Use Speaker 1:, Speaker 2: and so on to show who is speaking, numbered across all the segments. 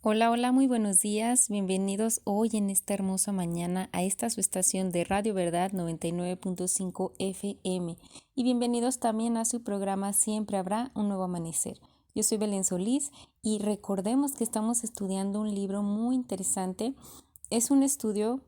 Speaker 1: Hola, hola, muy buenos días. Bienvenidos hoy en esta hermosa mañana a esta su estación de Radio Verdad 99.5 FM y bienvenidos también a su programa Siempre habrá un nuevo amanecer. Yo soy Belén Solís y recordemos que estamos estudiando un libro muy interesante. Es un estudio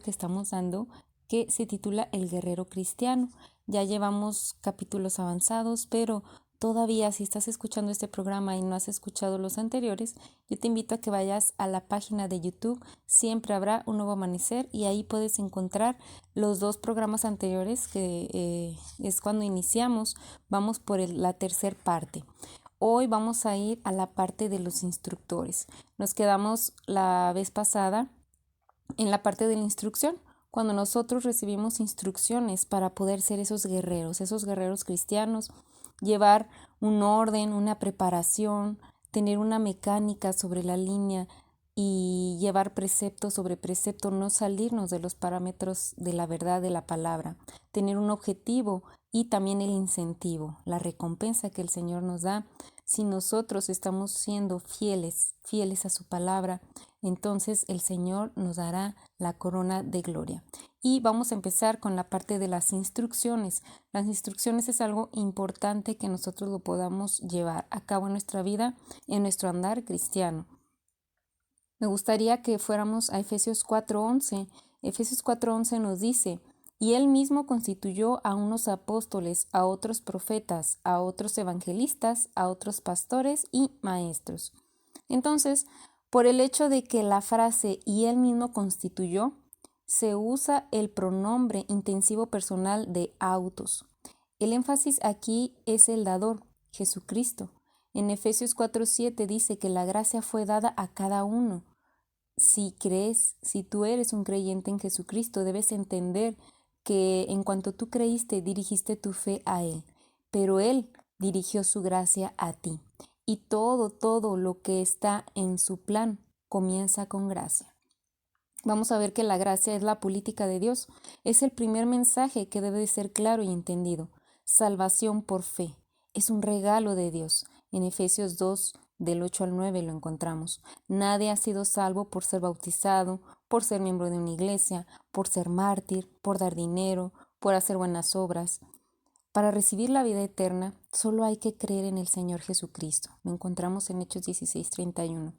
Speaker 1: que estamos dando que se titula El Guerrero Cristiano. Ya llevamos capítulos avanzados, pero todavía si estás escuchando este programa y no has escuchado los anteriores, yo te invito a que vayas a la página de YouTube, Siempre habrá un nuevo amanecer, y ahí puedes encontrar los dos programas anteriores que es cuando iniciamos. Vamos por la tercera parte. Hoy vamos a ir a la parte de los instructores. Nos quedamos la vez pasada en la parte de la instrucción, cuando nosotros recibimos instrucciones para poder ser esos guerreros cristianos, llevar un orden, una preparación, tener una mecánica sobre la línea y llevar precepto sobre precepto, no salirnos de los parámetros de la verdad de la palabra, tener un objetivo y también el incentivo, la recompensa que el Señor nos da. Si nosotros estamos siendo fieles a su palabra, entonces el Señor nos dará la corona de gloria. Y vamos a empezar con la parte de las instrucciones. Las instrucciones es algo importante que nosotros lo podamos llevar a cabo en nuestra vida, en nuestro andar cristiano. Me gustaría que fuéramos a Efesios 4:11. Efesios 4:11 nos dice: y él mismo constituyó a unos apóstoles, a otros profetas, a otros evangelistas, a otros pastores y maestros. Entonces, por el hecho de que la frase y él mismo constituyó, se usa el pronombre intensivo personal de autos. El énfasis aquí es el dador, Jesucristo. En Efesios 4:7 dice que la gracia fue dada a cada uno. Si crees, si tú eres un creyente en Jesucristo, debes entender que en cuanto tú creíste, dirigiste tu fe a Él, pero Él dirigió su gracia a ti. Y todo lo que está en su plan comienza con gracia. Vamos a ver que la gracia es la política de Dios. Es el primer mensaje que debe de ser claro y entendido. Salvación por fe. Es un regalo de Dios. En Efesios 2, del 8 al 9 lo encontramos. Nadie ha sido salvo por ser bautizado, por ser miembro de una iglesia, por ser mártir, por dar dinero, por hacer buenas obras. Para recibir la vida eterna, solo hay que creer en el Señor Jesucristo. Lo encontramos en Hechos 16:31.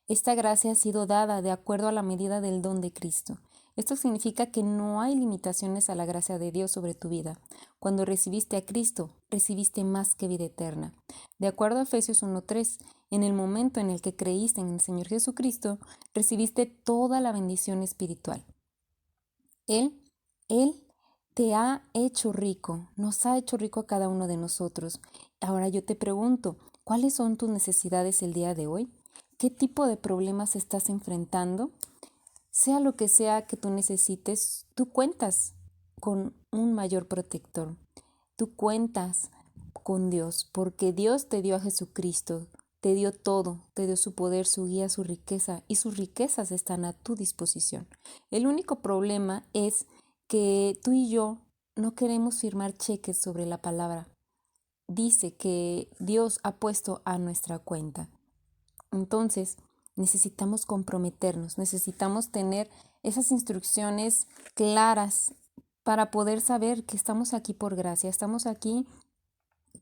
Speaker 1: Esta gracia ha sido dada de acuerdo a la medida del don de Cristo. Esto significa que no hay limitaciones a la gracia de Dios sobre tu vida. Cuando recibiste a Cristo, recibiste más que vida eterna. De acuerdo a Efesios 1:3, en el momento en el que creíste en el Señor Jesucristo, recibiste toda la bendición espiritual. Él te ha hecho rico, nos ha hecho rico a cada uno de nosotros. Ahora yo te pregunto, ¿cuáles son tus necesidades el día de hoy? ¿Qué tipo de problemas estás enfrentando? Sea lo que sea que tú necesites, tú cuentas con un mayor protector. Tú cuentas con Dios, porque Dios te dio a Jesucristo, te dio todo, te dio su poder, su guía, su riqueza, y sus riquezas están a tu disposición. El único problema es que tú y yo no queremos firmar cheques sobre la palabra. Dice que Dios ha puesto a nuestra cuenta. Entonces, necesitamos comprometernos, necesitamos tener esas instrucciones claras para poder saber que estamos aquí por gracia, estamos aquí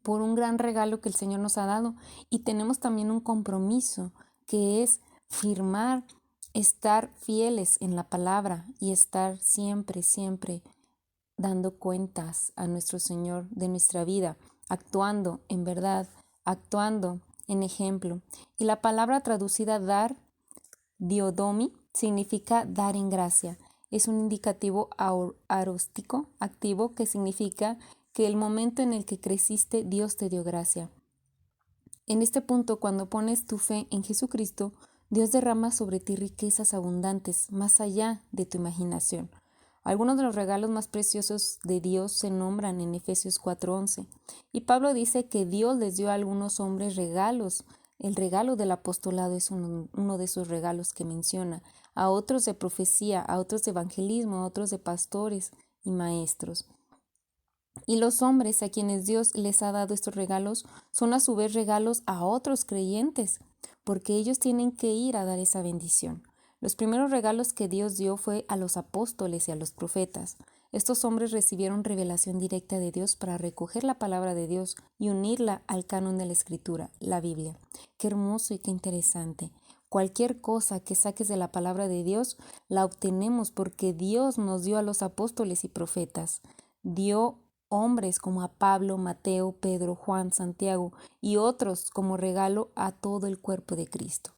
Speaker 1: por un gran regalo que el Señor nos ha dado, y tenemos también un compromiso que es firmar, estar fieles en la palabra y estar siempre dando cuentas a nuestro Señor de nuestra vida, actuando en verdad, actuando en ejemplo. Y la palabra traducida dar, diodomi, significa dar en gracia. Es un indicativo aróstico, activo, que significa que el momento en el que creciste, Dios te dio gracia. En este punto, cuando pones tu fe en Jesucristo, Dios derrama sobre ti riquezas abundantes, más allá de tu imaginación. Algunos de los regalos más preciosos de Dios se nombran en Efesios 4:11. Y Pablo dice que Dios les dio a algunos hombres regalos. El regalo del apostolado es uno de esos regalos que menciona. A otros de profecía, a otros de evangelismo, a otros de pastores y maestros. Y los hombres a quienes Dios les ha dado estos regalos son a su vez regalos a otros creyentes. porque ellos tienen que ir a dar esa bendición. Los primeros regalos que Dios dio fue a los apóstoles y a los profetas. Estos hombres recibieron revelación directa de Dios para recoger la palabra de Dios y unirla al canon de la Escritura, la Biblia. Qué hermoso y qué interesante. Cualquier cosa que saques de la palabra de Dios, la obtenemos porque Dios nos dio a los apóstoles y profetas. Dio hombres como a Pablo, Mateo, Pedro, Juan, Santiago y otros como regalo a todo el cuerpo de Cristo.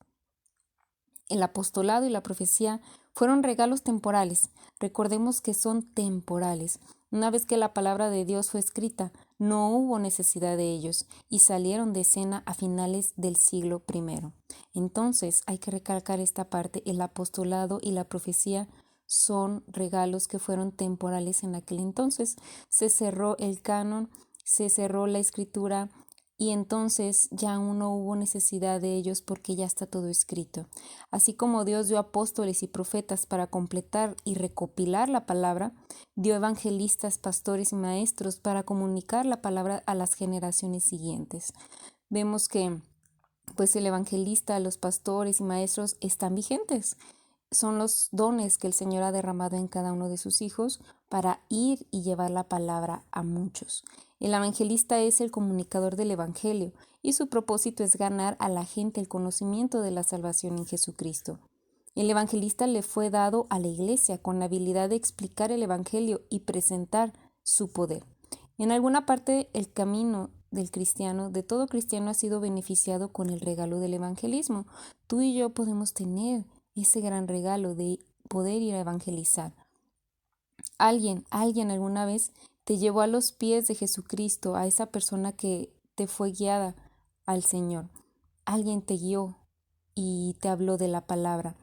Speaker 1: El apostolado y la profecía fueron regalos temporales. Recordemos que son temporales. Una vez que la palabra de Dios fue escrita, no hubo necesidad de ellos y salieron de escena a finales del siglo I. Entonces, hay que recalcar esta parte, el apostolado y la profecía son regalos que fueron temporales en aquel entonces. Se cerró el canon, se cerró la escritura y entonces ya no hubo necesidad de ellos porque ya está todo escrito. Así como Dios dio apóstoles y profetas para completar y recopilar la palabra, dio evangelistas, pastores y maestros para comunicar la palabra a las generaciones siguientes. Vemos que pues el evangelista, los pastores y maestros están vigentes. Son los dones que el Señor ha derramado en cada uno de sus hijos para ir y llevar la palabra a muchos. El evangelista es el comunicador del Evangelio y su propósito es ganar a la gente el conocimiento de la salvación en Jesucristo. El evangelista le fue dado a la iglesia con la habilidad de explicar el Evangelio y presentar su poder. En alguna parte el camino del cristiano, de todo cristiano, ha sido beneficiado con el regalo del evangelismo. Tú y yo podemos tener ese gran regalo de poder ir a evangelizar. Alguien alguna vez te llevó a los pies de Jesucristo, a esa persona que te fue guiada al Señor. Alguien te guió y te habló de la palabra.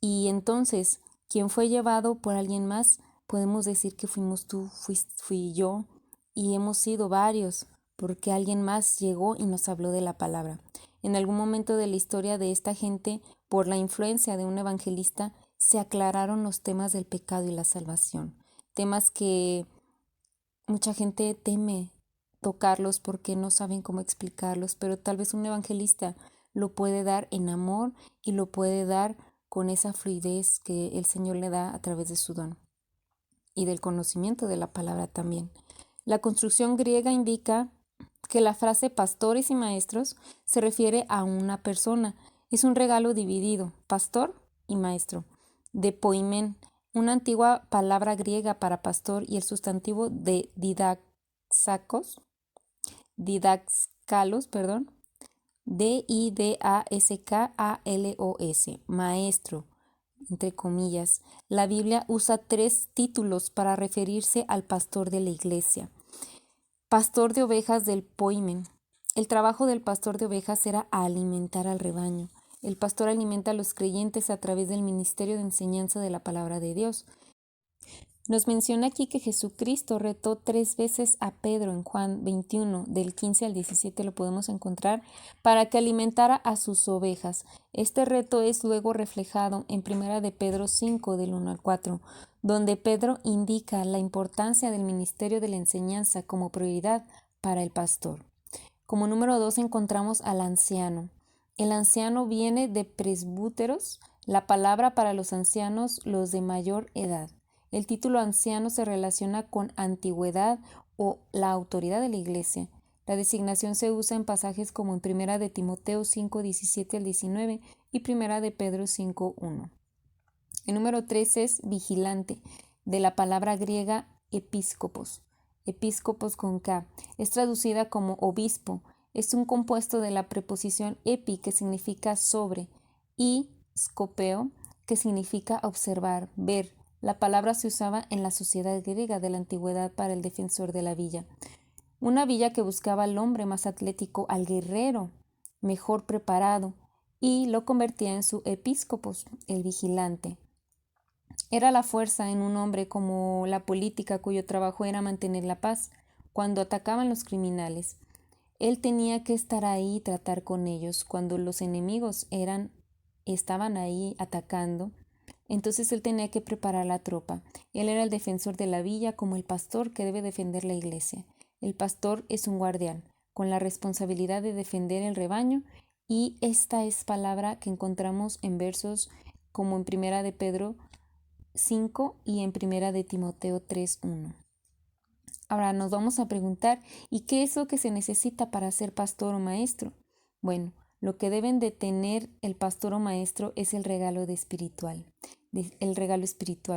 Speaker 1: Y entonces, quien fue llevado por alguien más, podemos decir que fuimos tú, fui yo, y hemos sido varios, porque alguien más llegó y nos habló de la palabra. En algún momento de la historia de esta gente, por la influencia de un evangelista, se aclararon los temas del pecado y la salvación. Temas que mucha gente teme tocarlos porque no saben cómo explicarlos, pero tal vez un evangelista lo puede dar en amor y lo puede dar con esa fluidez que el Señor le da a través de su don y del conocimiento de la palabra también. La construcción griega indica que la frase pastores y maestros se refiere a una persona. Es un regalo dividido, pastor y maestro, de poimen, una antigua palabra griega para pastor, y el sustantivo de didaskalos, Didaskalos, maestro, entre comillas. La Biblia usa 3 títulos para referirse al pastor de la iglesia. Pastor de ovejas del poimen. El trabajo del pastor de ovejas era alimentar al rebaño. El pastor alimenta a los creyentes a través del ministerio de enseñanza de la palabra de Dios. Nos menciona aquí que Jesucristo retó 3 veces a Pedro en Juan 21, del 15 al 17 lo podemos encontrar, para que alimentara a sus ovejas. Este reto es luego reflejado en 1 de Pedro 5, del 1 al 4, donde Pedro indica la importancia del ministerio de la enseñanza como prioridad para el pastor. Como número 2 encontramos al anciano. El anciano viene de presbúteros, la palabra para los ancianos, los de mayor edad. El título anciano se relaciona con antigüedad o la autoridad de la iglesia. La designación se usa en pasajes como en 1 de Timoteo 5, 17 al 19 y 1 de Pedro 5, 1. El número 3 es vigilante, de la palabra griega episcopos con K. Es traducida como obispo. Es un compuesto de la preposición epi, que significa sobre, y scopeo, que significa observar, ver. La palabra se usaba en la sociedad griega de la antigüedad para el defensor de la villa. Una villa que buscaba al hombre más atlético, al guerrero mejor preparado, y lo convertía en su episcopos, el vigilante. Era la fuerza en un hombre como la política, cuyo trabajo era mantener la paz cuando atacaban los criminales. Él tenía que estar ahí y tratar con ellos cuando los enemigos estaban ahí atacando. Entonces él tenía que preparar la tropa. Él era el defensor de la villa, como el pastor que debe defender la iglesia. El pastor es un guardián, con la responsabilidad de defender el rebaño y esta es palabra que encontramos en versos como en Primera de Pedro 5 y en Primera de Timoteo 3:1. Ahora nos vamos a preguntar, ¿y qué es lo que se necesita para ser pastor o maestro? Bueno, lo que deben de tener el pastor o maestro es el regalo espiritual,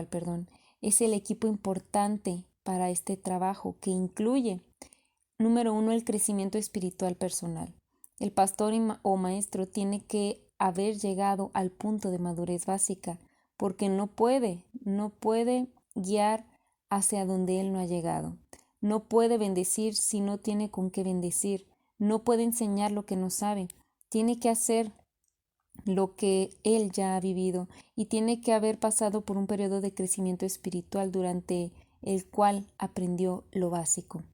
Speaker 1: perdón. Es el equipo importante para este trabajo que incluye, número uno, el crecimiento espiritual personal. El pastor o maestro tiene que haber llegado al punto de madurez básica, porque no puede guiar hacia donde él no ha llegado. No puede bendecir si no tiene con qué bendecir. No puede enseñar lo que no sabe. Tiene que hacer lo que él ya ha vivido y tiene que haber pasado por un periodo de crecimiento espiritual durante el cual aprendió lo básico.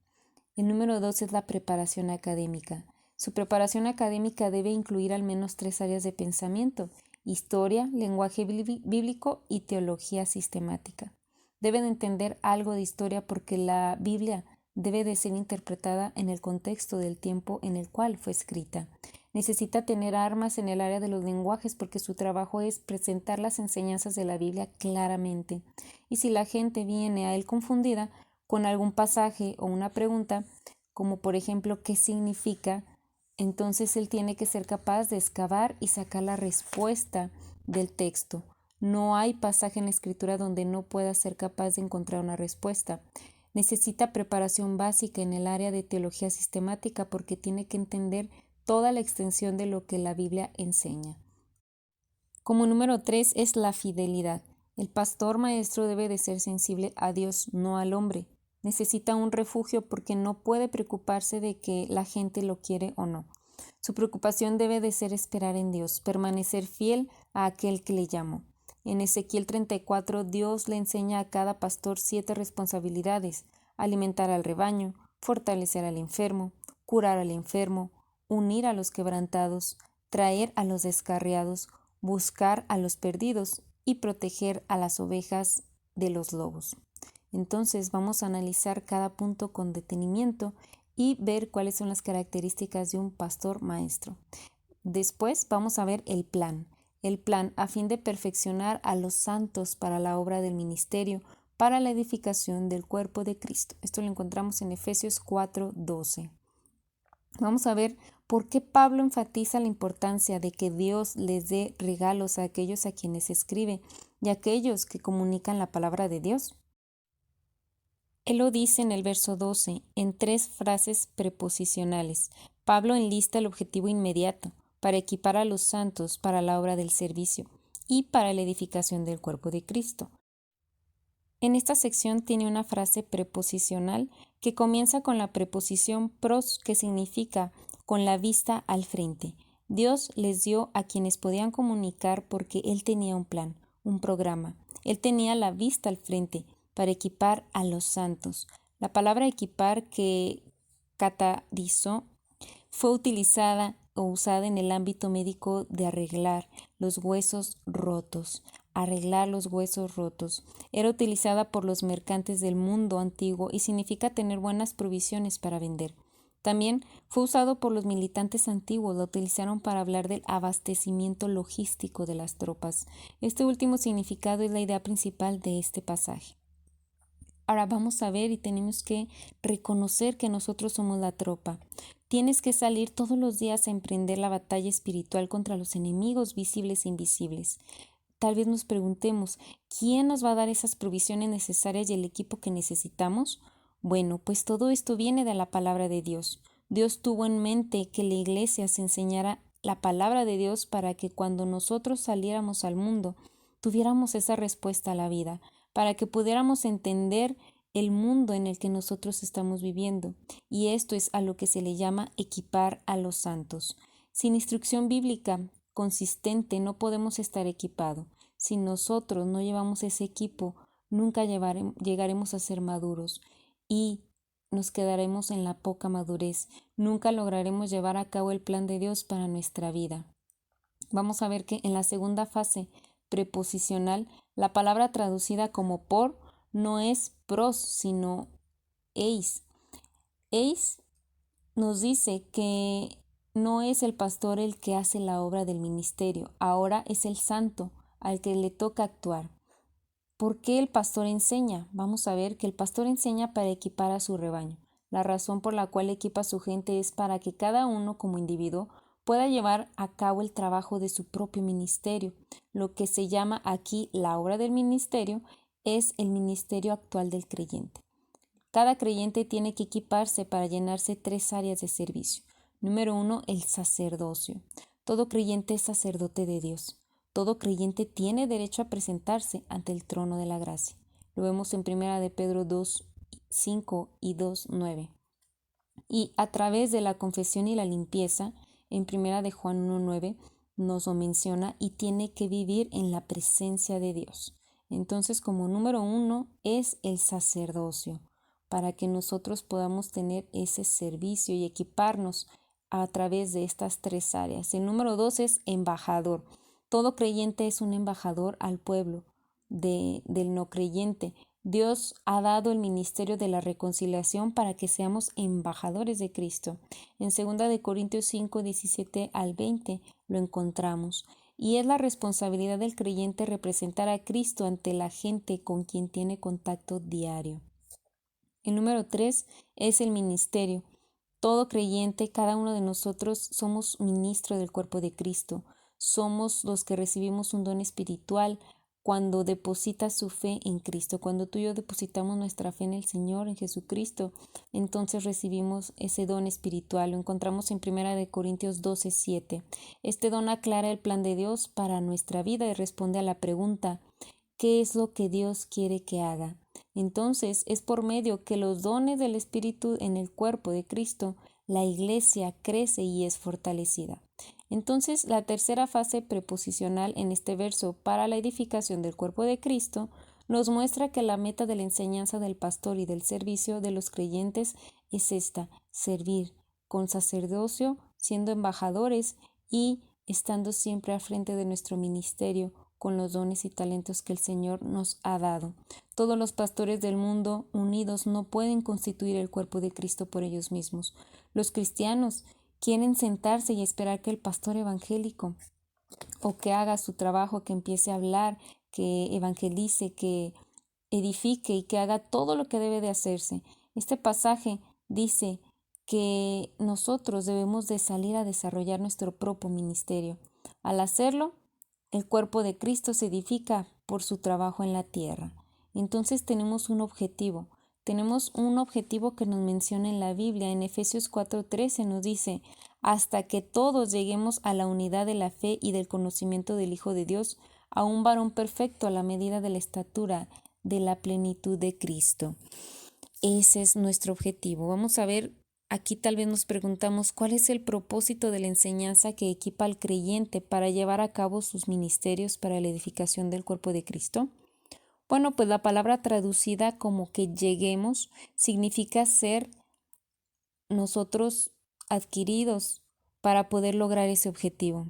Speaker 1: El número 2 es la preparación académica. Su preparación académica debe incluir al menos 3 áreas de pensamiento: historia, lenguaje bíblico y teología sistemática. Deben entender algo de historia porque la Biblia debe de ser interpretada en el contexto del tiempo en el cual fue escrita. Necesita tener armas en el área de los lenguajes porque su trabajo es presentar las enseñanzas de la Biblia claramente. Y si la gente viene a él confundida con algún pasaje o una pregunta, como por ejemplo ¿qué significa?, entonces él tiene que ser capaz de excavar y sacar la respuesta del texto. No hay pasaje en la escritura donde no pueda ser capaz de encontrar una respuesta. Necesita preparación básica en el área de teología sistemática porque tiene que entender toda la extensión de lo que la Biblia enseña. Como número 3 es la fidelidad. El pastor maestro debe de ser sensible a Dios, no al hombre. Necesita un refugio porque no puede preocuparse de que la gente lo quiere o no. Su preocupación debe de ser esperar en Dios, permanecer fiel a aquel que le llamó. En Ezequiel 34, Dios le enseña a cada pastor 7 responsabilidades: alimentar al rebaño, fortalecer al enfermo, curar al enfermo, unir a los quebrantados, traer a los descarriados, buscar a los perdidos y proteger a las ovejas de los lobos. Entonces vamos a analizar cada punto con detenimiento y ver cuáles son las características de un pastor maestro. Después vamos a ver el plan a fin de perfeccionar a los santos para la obra del ministerio, para la edificación del cuerpo de Cristo. Esto lo encontramos en Efesios 4:12. Vamos a ver por qué Pablo enfatiza la importancia de que Dios les dé regalos a aquellos a quienes escribe y a aquellos que comunican la palabra de Dios. Él lo dice en el verso 12, en 3 frases preposicionales. Pablo enlista el objetivo inmediato para equipar a los santos para la obra del servicio y para la edificación del cuerpo de Cristo. En esta sección tiene una frase preposicional que comienza con la preposición pros, que significa con la vista al frente. Dios les dio a quienes podían comunicar porque Él tenía un plan, un programa. Él tenía la vista al frente para equipar a los santos. La palabra equipar, que catarizó, fue utilizada o usada en el ámbito médico de arreglar los huesos rotos. Era utilizada por los mercantes del mundo antiguo y significa tener buenas provisiones para vender. También fue usado por los militantes antiguos, lo utilizaron para hablar del abastecimiento logístico de las tropas. Este último significado es la idea principal de este pasaje. Ahora vamos a ver y tenemos que reconocer que nosotros somos la tropa. Tienes que salir todos los días a emprender la batalla espiritual contra los enemigos visibles e invisibles. Tal vez nos preguntemos, ¿quién nos va a dar esas provisiones necesarias y el equipo que necesitamos? Bueno, pues todo esto viene de la palabra de Dios. Dios tuvo en mente que la iglesia se enseñara la palabra de Dios para que cuando nosotros saliéramos al mundo, tuviéramos esa respuesta a la vida, para que pudiéramos entender el mundo en el que nosotros estamos viviendo. Y esto es a lo que se le llama equipar a los santos. Sin instrucción bíblica consistente no podemos estar equipados. Si nosotros no llevamos ese equipo, nunca llegaremos a ser maduros y nos quedaremos en la poca madurez. Nunca lograremos llevar a cabo el plan de Dios para nuestra vida. Vamos a ver que en la segunda fase preposicional, la palabra traducida como por no es pros, sino eis. Eis nos dice que no es el pastor el que hace la obra del ministerio, ahora es el santo al que le toca actuar. ¿Por qué el pastor enseña? Vamos a ver que el pastor enseña para equipar a su rebaño. La razón por la cual equipa a su gente es para que cada uno como individuo pueda llevar a cabo el trabajo de su propio ministerio. Lo que se llama aquí la obra del ministerio es el ministerio actual del creyente. Cada creyente tiene que equiparse para llenarse 3 áreas de servicio. Número 1, el sacerdocio. Todo creyente es sacerdote de Dios. Todo creyente tiene derecho a presentarse ante el trono de la gracia. Lo vemos en 1 de Pedro 2, 5 y 2, 9. Y a través de la confesión y la limpieza, en 1 de Juan 1, 9, nos lo menciona y tiene que vivir en la presencia de Dios. Entonces, como número 1 es el sacerdocio, para que nosotros podamos tener ese servicio y equiparnos a través de estas 3 áreas. El número 2 es embajador. Todo creyente es un embajador al pueblo del no creyente. Dios ha dado el ministerio de la reconciliación para que seamos embajadores de Cristo. En 2 de Corintios 5, 17 al 20 lo encontramos. Y es la responsabilidad del creyente representar a Cristo ante la gente con quien tiene contacto diario. El número 3 es el ministerio. Todo creyente, cada uno de nosotros somos ministro del cuerpo de Cristo. Somos los que recibimos un don espiritual cuando depositas su fe en Cristo. Cuando tú y yo depositamos nuestra fe en el Señor, en Jesucristo, entonces recibimos ese don espiritual. Lo encontramos en 1 de Corintios 12, 7. Este don aclara el plan de Dios para nuestra vida y responde a la pregunta: ¿qué es lo que Dios quiere que haga? Entonces es por medio que los dones del Espíritu en el cuerpo de Cristo, la iglesia crece y es fortalecida. Entonces la tercera fase preposicional en este verso para la edificación del cuerpo de Cristo nos muestra que la meta de la enseñanza del pastor y del servicio de los creyentes es esta: servir con sacerdocio, siendo embajadores y estando siempre al frente de nuestro ministerio con los dones y talentos que el Señor nos ha dado. Todos los pastores del mundo unidos no pueden constituir el cuerpo de Cristo por ellos mismos. Los cristianos quieren sentarse y esperar que el pastor evangélico o que haga su trabajo, que empiece a hablar, que evangelice, que edifique y que haga todo lo que debe de hacerse. Este pasaje dice que nosotros debemos de salir a desarrollar nuestro propio ministerio. Al hacerlo, el cuerpo de Cristo se edifica por su trabajo en la tierra. Entonces tenemos un objetivo. Tenemos un objetivo que nos menciona en la Biblia. En Efesios 4:13 nos dice: hasta que todos lleguemos a la unidad de la fe y del conocimiento del Hijo de Dios, a un varón perfecto a la medida de la estatura de la plenitud de Cristo. Ese es nuestro objetivo. Vamos a ver, aquí tal vez nos preguntamos cuál es el propósito de la enseñanza que equipa al creyente para llevar a cabo sus ministerios para la edificación del cuerpo de Cristo. Bueno, pues la palabra traducida como que lleguemos significa ser nosotros adquiridos para poder lograr ese objetivo.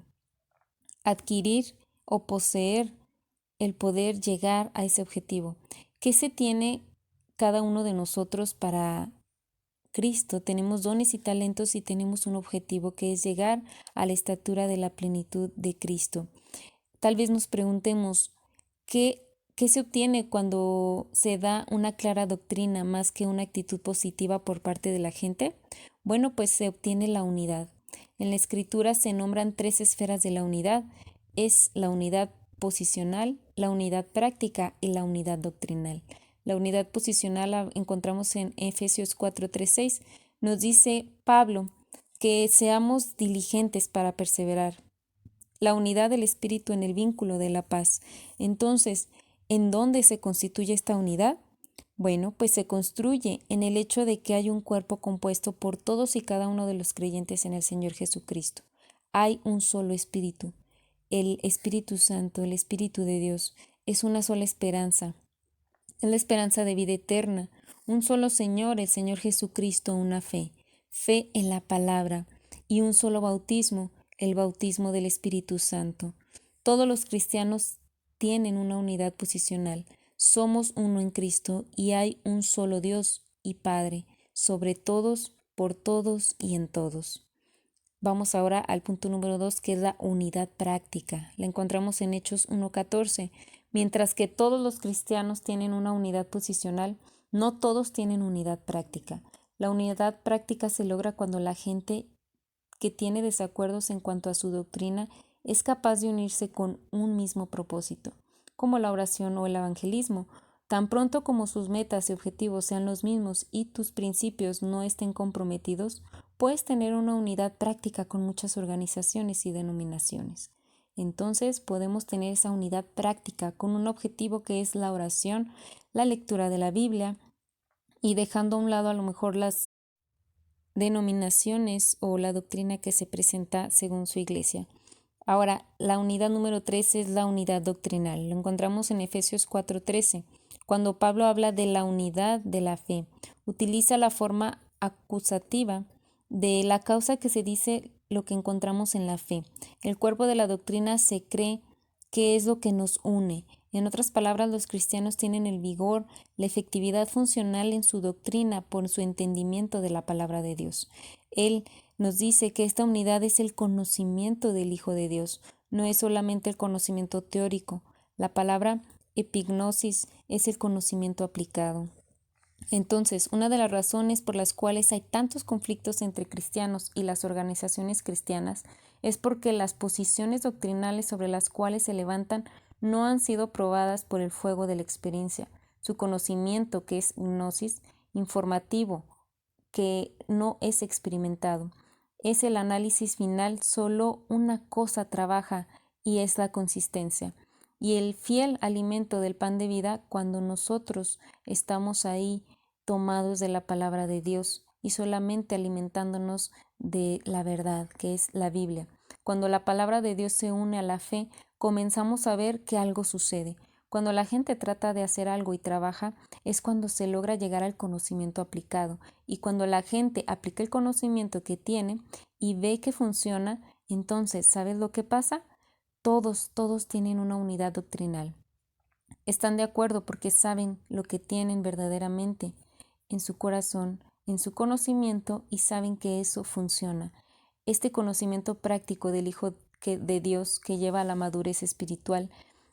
Speaker 1: Adquirir o poseer el poder llegar a ese objetivo. ¿Qué se tiene cada uno de nosotros para Cristo? Tenemos dones y talentos y tenemos un objetivo que es llegar a la estatura de la plenitud de Cristo. Tal vez nos preguntemos, ¿qué se obtiene cuando se da una clara doctrina más que una actitud positiva por parte de la gente? Bueno, pues se obtiene la unidad. En la Escritura se nombran 3 esferas de la unidad. Es la unidad posicional, la unidad práctica y la unidad doctrinal. La unidad posicional la encontramos en Efesios 4:3-6. Nos dice Pablo que seamos diligentes para perseverar. La unidad del espíritu en el vínculo de la paz. Entonces, ¿en dónde se constituye esta unidad? Bueno, pues se construye en el hecho de que hay un cuerpo compuesto por todos y cada uno de los creyentes en el Señor Jesucristo. Hay un solo espíritu. El Espíritu Santo, el Espíritu de Dios, es una sola esperanza. Es la esperanza de vida eterna. Un solo Señor, el Señor Jesucristo, una fe. Fe en la palabra. Y un solo bautismo, el bautismo del Espíritu Santo. Todos los cristianos tienen una unidad posicional. Somos uno en Cristo y hay un solo Dios y Padre, sobre todos, por todos y en todos. Vamos ahora al punto número 2, que es la unidad práctica. La encontramos en Hechos 1:14. Mientras que todos los cristianos tienen una unidad posicional, no todos tienen unidad práctica. La unidad práctica se logra cuando la gente que tiene desacuerdos en cuanto a su doctrina es capaz de unirse con un mismo propósito, como la oración o el evangelismo. Tan pronto como sus metas y objetivos sean los mismos y tus principios no estén comprometidos, puedes tener una unidad práctica con muchas organizaciones y denominaciones. Entonces podemos tener esa unidad práctica con un objetivo que es la oración, la lectura de la Biblia y dejando a un lado a lo mejor las denominaciones o la doctrina que se presenta según su iglesia. Ahora, la unidad número 3 es la unidad doctrinal. Lo encontramos en Efesios 4:13, cuando Pablo habla de la unidad de la fe. Utiliza la forma acusativa de la causa que se dice lo que encontramos en la fe. El cuerpo de la doctrina se cree que es lo que nos une. En otras palabras, los cristianos tienen el vigor, la efectividad funcional en su doctrina por su entendimiento de la palabra de Dios. Él nos dice que esta unidad es el conocimiento del Hijo de Dios, no es solamente el conocimiento teórico. La palabra epignosis es el conocimiento aplicado. Entonces, una de las razones por las cuales hay tantos conflictos entre cristianos y las organizaciones cristianas es porque las posiciones doctrinales sobre las cuales se levantan no han sido probadas por el fuego de la experiencia. Su conocimiento, que es gnosis, informativo, que no es experimentado. Es el análisis final, solo una cosa trabaja y es la consistencia. Y el fiel alimento del pan de vida cuando nosotros estamos ahí tomados de la palabra de Dios y solamente alimentándonos de la verdad, que es la Biblia. Cuando la palabra de Dios se une a la fe, comenzamos a ver que algo sucede. Cuando la gente trata de hacer algo y trabaja, es cuando se logra llegar al conocimiento aplicado. Y cuando la gente aplica el conocimiento que tiene y ve que funciona, entonces, ¿sabes lo que pasa? Todos tienen una unidad doctrinal. Están de acuerdo porque saben lo que tienen verdaderamente en su corazón, en su conocimiento y saben que eso funciona. Este conocimiento práctico del Hijo de Dios que lleva a la madurez espiritual,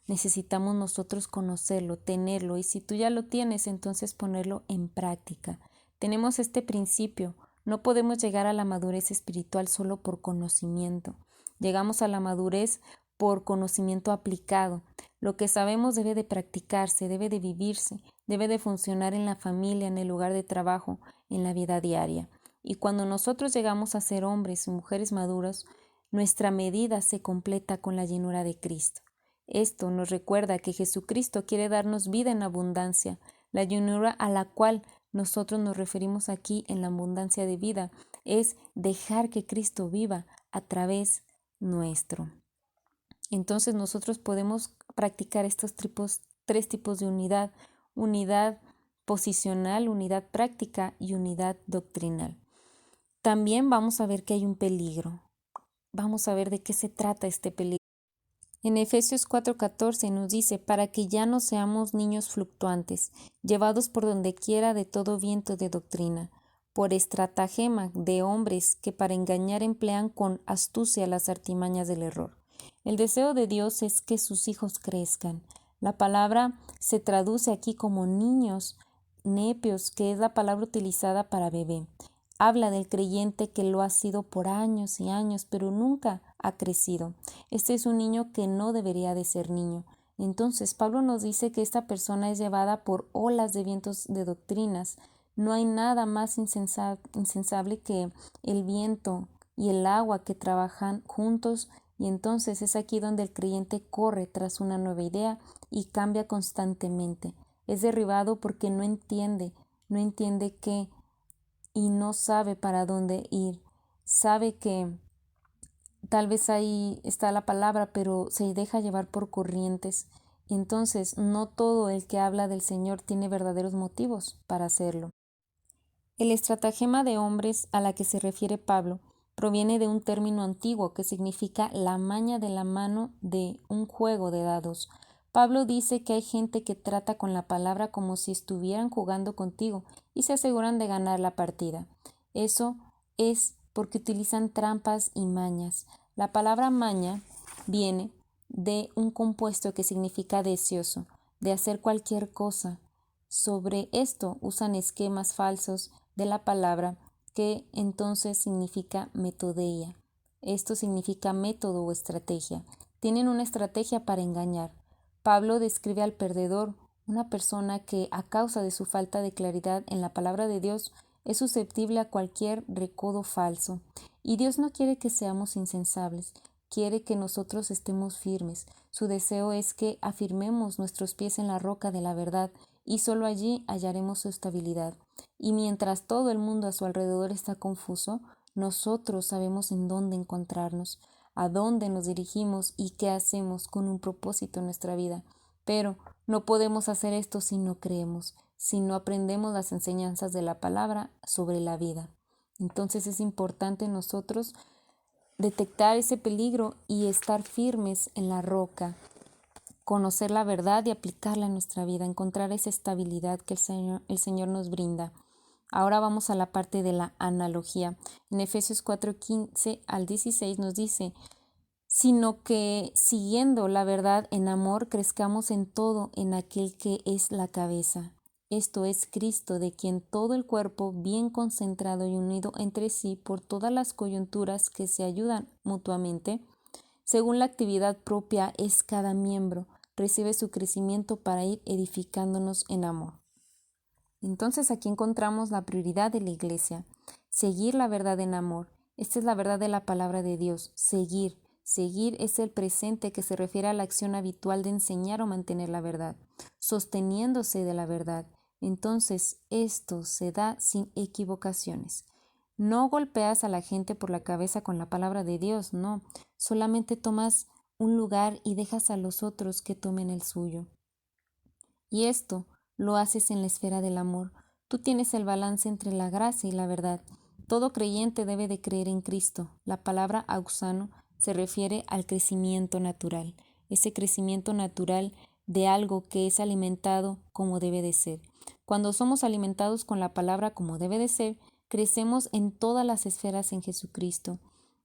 Speaker 1: necesitamos nosotros conocerlo, tenerlo y si tú ya lo tienes, entonces ponerlo en práctica. Tenemos este principio, no podemos llegar a la madurez espiritual solo por conocimiento. Llegamos a la madurez por conocimiento aplicado. Lo que sabemos debe de practicarse, debe de vivirse, debe de funcionar en la familia, en el lugar de trabajo, en la vida diaria. Y cuando nosotros llegamos a ser hombres y mujeres maduros, nuestra medida se completa con la llenura de Cristo. Esto nos recuerda que Jesucristo quiere darnos vida en abundancia, la llenura a la cual nosotros nos referimos aquí en la abundancia de vida, es dejar que Cristo viva a través nuestro. Entonces nosotros podemos practicar estos tres tipos de unidad: unidad posicional, unidad práctica y unidad doctrinal. También vamos a ver que hay un peligro. Vamos a ver de qué se trata este peligro. En Efesios 4:14 nos dice, para que ya no seamos niños fluctuantes, llevados por donde quiera de todo viento de doctrina, por estratagema de hombres que para engañar emplean con astucia las artimañas del error. El deseo de Dios es que sus hijos crezcan. La palabra se traduce aquí como niños, nepios, que es la palabra utilizada para bebé. Habla del creyente que lo ha sido por años y años, pero nunca ha crecido. Este es un niño que no debería de ser niño. Entonces, Pablo nos dice que esta persona es llevada por olas de vientos de doctrinas. No hay nada más insensable que el viento y el agua que trabajan juntos, y entonces es aquí donde el creyente corre tras una nueva idea y cambia constantemente. Es derribado porque no entiende qué y no sabe para dónde ir. Sabe que tal vez ahí está la palabra, pero se deja llevar por corrientes. Entonces, no todo el que habla del Señor tiene verdaderos motivos para hacerlo. El estratagema de hombres a la que se refiere Pablo proviene de un término antiguo que significa la maña de la mano de un juego de dados. Pablo dice que hay gente que trata con la palabra como si estuvieran jugando contigo y se aseguran de ganar la partida. Eso es porque utilizan trampas y mañas. La palabra maña viene de un compuesto que significa deseoso, de hacer cualquier cosa. Sobre esto usan esquemas falsos de la palabra que entonces significa metodeia. Esto significa método o estrategia. Tienen una estrategia para engañar. Pablo describe al perdedor, una persona que a causa de su falta de claridad en la palabra de Dios es susceptible a cualquier recodo falso. Y Dios no quiere que seamos insensables, quiere que nosotros estemos firmes. Su deseo es que afirmemos nuestros pies en la roca de la verdad y solo allí hallaremos su estabilidad. Y mientras todo el mundo a su alrededor está confuso, nosotros sabemos en dónde encontrarnos, a dónde nos dirigimos y qué hacemos con un propósito en nuestra vida. Pero no podemos hacer esto si no creemos, si no aprendemos las enseñanzas de la palabra sobre la vida. Entonces es importante nosotros detectar ese peligro y estar firmes en la roca, conocer la verdad y aplicarla en nuestra vida, encontrar esa estabilidad que el Señor nos brinda. Ahora vamos a la parte de la analogía. En Efesios 4:15 al 16 nos dice: sino que siguiendo la verdad en amor crezcamos en todo en aquel que es la cabeza. Esto es Cristo, de quien todo el cuerpo, bien concentrado y unido entre sí por todas las coyunturas que se ayudan mutuamente, según la actividad propia es cada miembro, recibe su crecimiento para ir edificándonos en amor. Entonces aquí encontramos la prioridad de la Iglesia, seguir la verdad en amor. Esta es la verdad de la palabra de Dios, seguir. Seguir es el presente que se refiere a la acción habitual de enseñar o mantener la verdad, sosteniéndose de la verdad. Entonces, esto se da sin equivocaciones. No golpeas a la gente por la cabeza con la palabra de Dios, no. Solamente tomas un lugar y dejas a los otros que tomen el suyo. Y esto lo haces en la esfera del amor. Tú tienes el balance entre la gracia y la verdad. Todo creyente debe de creer en Cristo. La palabra auxano se refiere al crecimiento natural, ese crecimiento natural de algo que es alimentado como debe de ser. Cuando somos alimentados con la palabra como debe de ser, crecemos en todas las esferas en Jesucristo.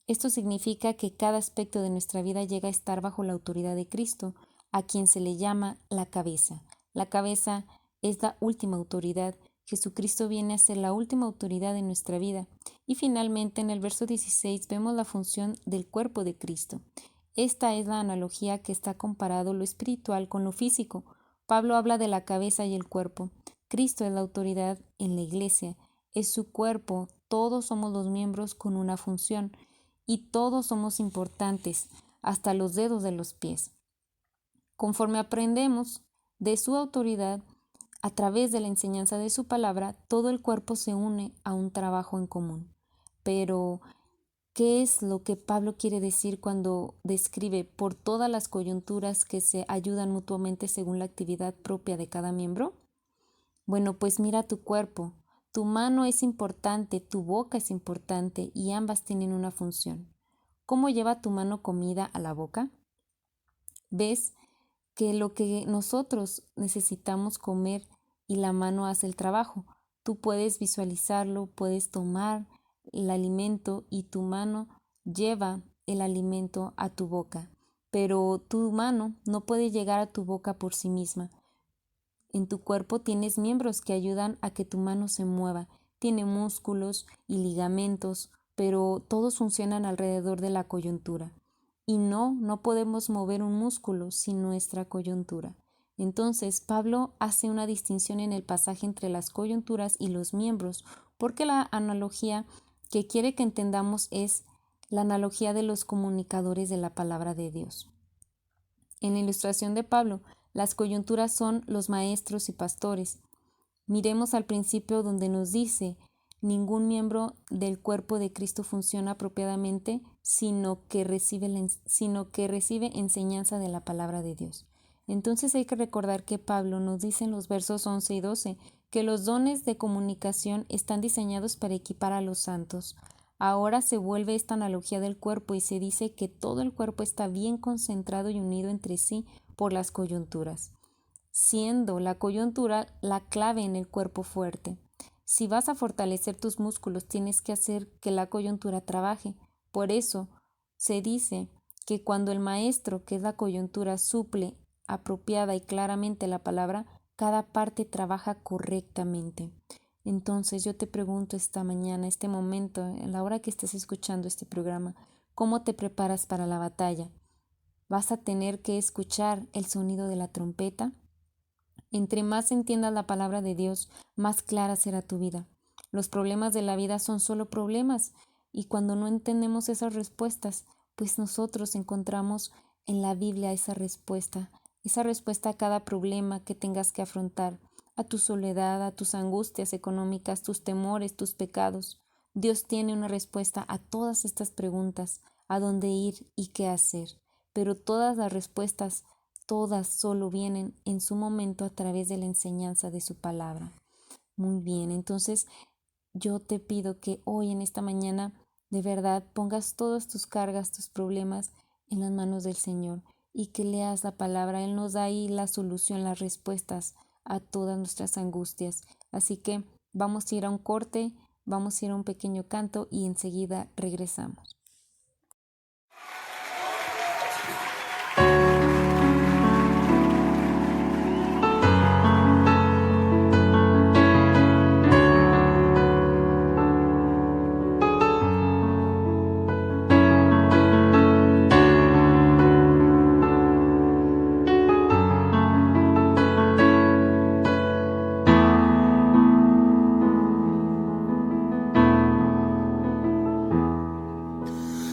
Speaker 1: Esto significa que cada aspecto de nuestra vida llega a estar bajo la autoridad de Cristo, a quien se le llama la cabeza. La cabeza es la última autoridad. Jesucristo viene a ser la última autoridad en nuestra vida. Y finalmente en el verso 16 vemos la función del cuerpo de Cristo. Esta es la analogía que está comparado lo espiritual con lo físico. Pablo habla de la cabeza y el cuerpo. Cristo es la autoridad en la iglesia, es su cuerpo, todos somos los miembros con una función y todos somos importantes, hasta los dedos de los pies. Conforme aprendemos de su autoridad, a través de la enseñanza de su palabra, todo el cuerpo se une a un trabajo en común. Pero, ¿qué es lo que Pablo quiere decir cuando describe por todas las coyunturas que se ayudan mutuamente según la actividad propia de cada miembro? Bueno, pues mira tu cuerpo. Tu mano es importante, tu boca es importante y ambas tienen una función. ¿Cómo lleva tu mano comida a la boca? ¿Ves que lo que nosotros necesitamos comer y la mano hace el trabajo? Tú puedes visualizarlo, puedes tomar el alimento y tu mano lleva el alimento a tu boca, pero tu mano no puede llegar a tu boca por sí misma. En tu cuerpo tienes miembros que ayudan a que tu mano se mueva. Tiene músculos y ligamentos, pero todos funcionan alrededor de la coyuntura. Y no podemos mover un músculo sin nuestra coyuntura. Entonces, Pablo hace una distinción en el pasaje entre las coyunturas y los miembros, porque la analogía que quiere que entendamos es la analogía de los comunicadores de la palabra de Dios. En la ilustración de Pablo, las coyunturas son los maestros y pastores. Miremos al principio donde nos dice: ningún miembro del cuerpo de Cristo funciona apropiadamente, sino que recibe enseñanza de la palabra de Dios. Entonces hay que recordar que Pablo nos dice en los versos 11 y 12 que los dones de comunicación están diseñados para equipar a los santos. Ahora se vuelve esta analogía del cuerpo y se dice que todo el cuerpo está bien concentrado y unido entre sí por las coyunturas, siendo la coyuntura la clave en el cuerpo fuerte. Si vas a fortalecer tus músculos, tienes que hacer que la coyuntura trabaje. Por eso se dice que cuando el maestro, que es la coyuntura, suple apropiada y claramente la palabra, cada parte trabaja correctamente. Entonces yo te pregunto esta mañana, este momento, en la hora que estés escuchando este programa, ¿cómo te preparas para la batalla? ¿Vas a tener que escuchar el sonido de la trompeta? Entre más entiendas la palabra de Dios, más clara será tu vida. Los problemas de la vida son solo problemas, y cuando no entendemos esas respuestas, pues nosotros encontramos en la Biblia esa respuesta a cada problema que tengas que afrontar, a tu soledad, a tus angustias económicas, tus temores, tus pecados. Dios tiene una respuesta a todas estas preguntas, a dónde ir y qué hacer, pero todas las respuestas, todas solo vienen en su momento a través de la enseñanza de su palabra. Muy bien, entonces yo te pido que hoy en esta mañana de verdad pongas todas tus cargas, tus problemas en las manos del Señor y que leas la palabra. Él nos da ahí la solución, las respuestas a todas nuestras angustias. Así que vamos a ir a un corte, vamos a ir a un pequeño canto y enseguida regresamos.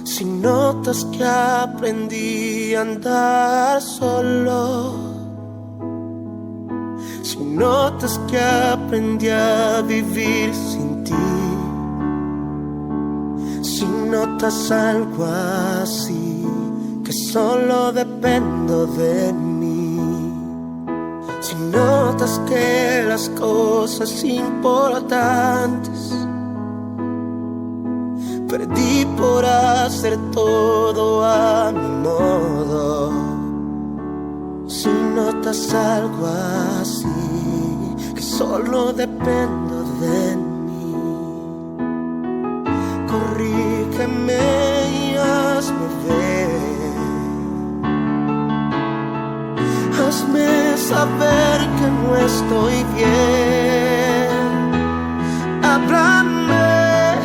Speaker 2: Si notas que aprendí a andar solo, si notas que aprendí a vivir sin ti, si notas algo así, que solo dependo de mí, si notas que las cosas importantes perdí por hacer todo a mi modo. Si notas algo así, que solo dependo de mí, corrígeme y hazme ver, hazme saber que no estoy bien. Háblame,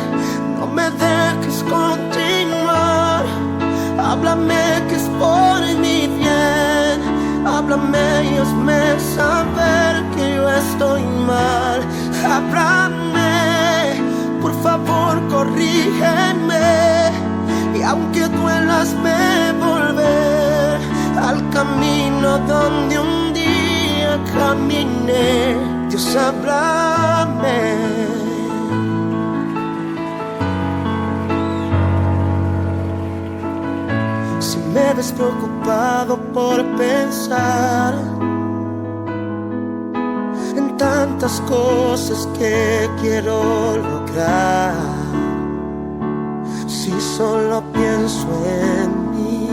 Speaker 2: no me dejes continuar. Háblame que es por mi bien. Háblame y hazme saber que yo estoy mal. Háblame, por favor corrígeme. Y aunque duela, hazme volver al camino donde un día caminé. Dios, háblame. Me ves preocupado por pensar en tantas cosas que quiero lograr. Si solo pienso en mí,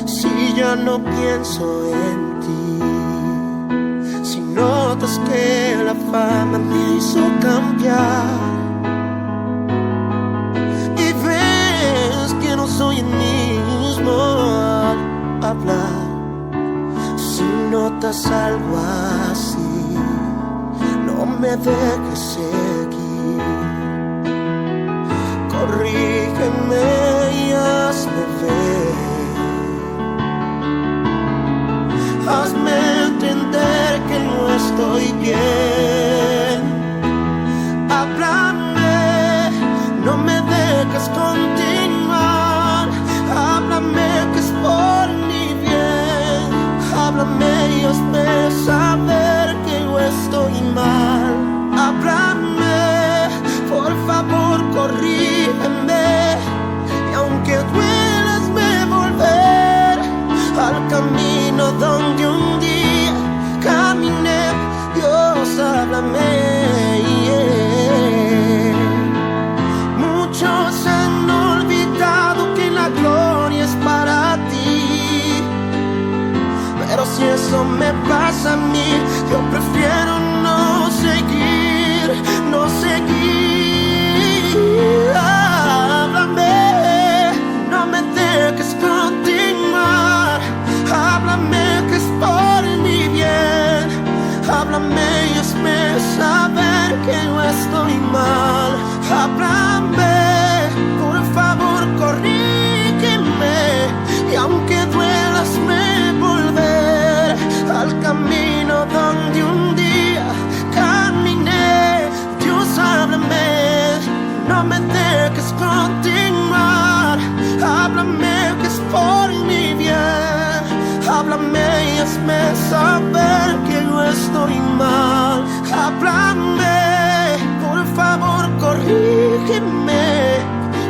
Speaker 2: si ya no pienso en ti, si notas que la fama me hizo cambiar y ves que no soy el mismo al hablar, si notas algo así, no me dejes seguir, corrígeme y hazme ver, hazme entender que no estoy bien. Háblame, no me dejes continuar. Háblame que es por mi bien. Háblame y hazme saber que yo estoy mal. Háblame, por favor corrígeme. Y aunque duela, hazme volver al camino donde un día caminé. Dios, háblame. Muchos han olvidado que la gloria es para ti, pero si eso me pasa a mí, yo prefiero no seguir. no seguir. Háblame, no me dejes continuar. Háblame que es por mi bien. Háblame y hazme saber que yo estoy mal. Háblame, por favor corrígeme, y aunque duela hazme volver al camino donde un día caminé. Dios, háblame, no me dejes continuar. Háblame que es por mi bien. Háblame y hazme saber que yo estoy mal. Háblame, por favor corrígeme,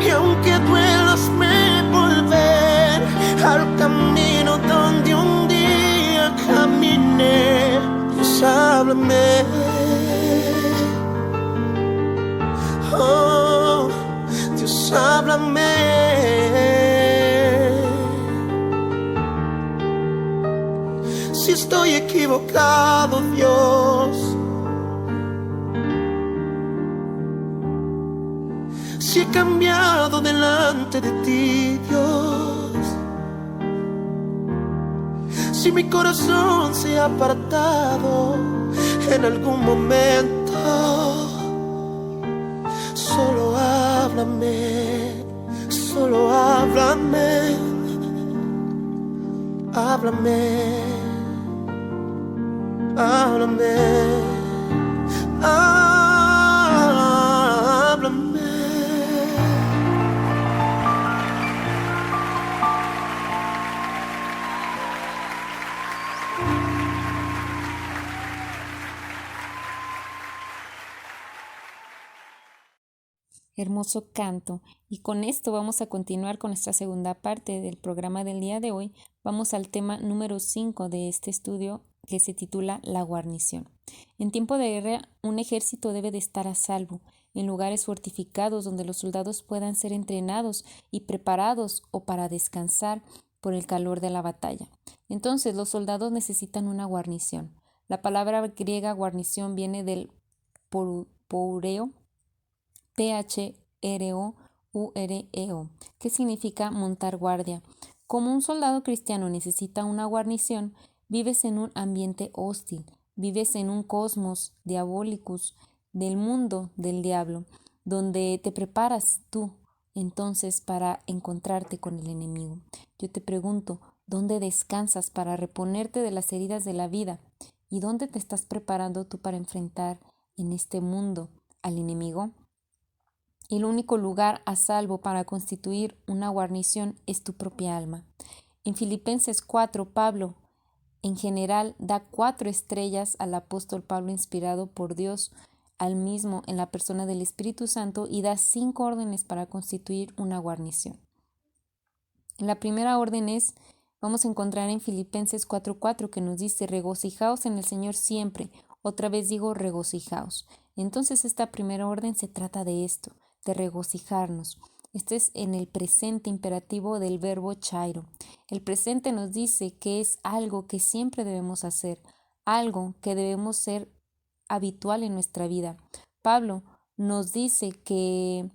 Speaker 2: y aunque duela hazme volver al camino donde un día caminé. Dios, háblame. Oh, Dios, háblame. Si estoy equivocado, Dios, si he cambiado delante de ti, Dios, si mi corazón se ha apartado en algún momento, solo háblame, solo háblame, háblame, háblame, háblame.
Speaker 1: Hermoso canto. Y con esto vamos a continuar con nuestra segunda parte del programa del día de hoy. Vamos al tema número 5 de este estudio, que se titula La guarnición. En tiempo de guerra, un ejército debe de estar a salvo, en lugares fortificados donde los soldados puedan ser entrenados y preparados o para descansar por el calor de la batalla. Entonces, los soldados necesitan una guarnición. La palabra griega guarnición viene del poureo, P-H-R-O-U-R-E-O, que significa montar guardia. Como un soldado cristiano necesita una guarnición, vives en un ambiente hostil, vives en un cosmos diabolicus, del mundo del diablo, donde te preparas tú entonces para encontrarte con el enemigo. Yo te pregunto, ¿dónde descansas para reponerte de las heridas de la vida? ¿Y dónde te estás preparando tú para enfrentar en este mundo al enemigo? El único lugar a salvo para constituir una guarnición es tu propia alma. En Filipenses 4, Pablo, en general, da 4 estrellas al apóstol Pablo inspirado por Dios al mismo en la persona del Espíritu Santo y da 5 órdenes para constituir una guarnición. La primera orden vamos a encontrar en Filipenses 4:4 que nos dice: regocijaos en el Señor siempre. Otra vez digo, regocijaos. Entonces esta primera orden se trata de esto, de regocijarnos. Este es en el presente imperativo del verbo chairo. El presente nos dice que es algo que siempre debemos hacer, algo que debemos ser habitual en nuestra vida. Pablo nos dice que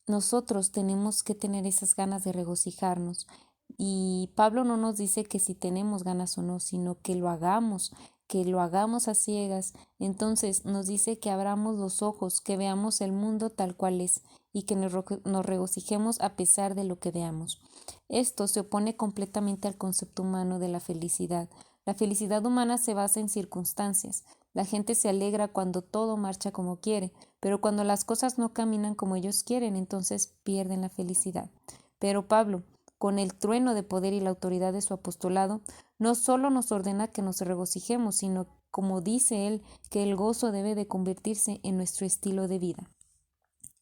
Speaker 1: nosotros tenemos que tener esas ganas de regocijarnos. Y Pablo no nos dice que si tenemos ganas o no, sino que lo hagamos a ciegas. Entonces nos dice que abramos los ojos, que veamos el mundo tal cual es y que nos regocijemos a pesar de lo que veamos. Esto se opone completamente al concepto humano de la felicidad. La felicidad humana se basa en circunstancias. La gente se alegra cuando todo marcha como quiere, pero cuando las cosas no caminan como ellos quieren, entonces pierden la felicidad. Pero Pablo, con el trueno de poder y la autoridad de su apostolado, no solo nos ordena que nos regocijemos, sino, como dice él, que el gozo debe de convertirse en nuestro estilo de vida.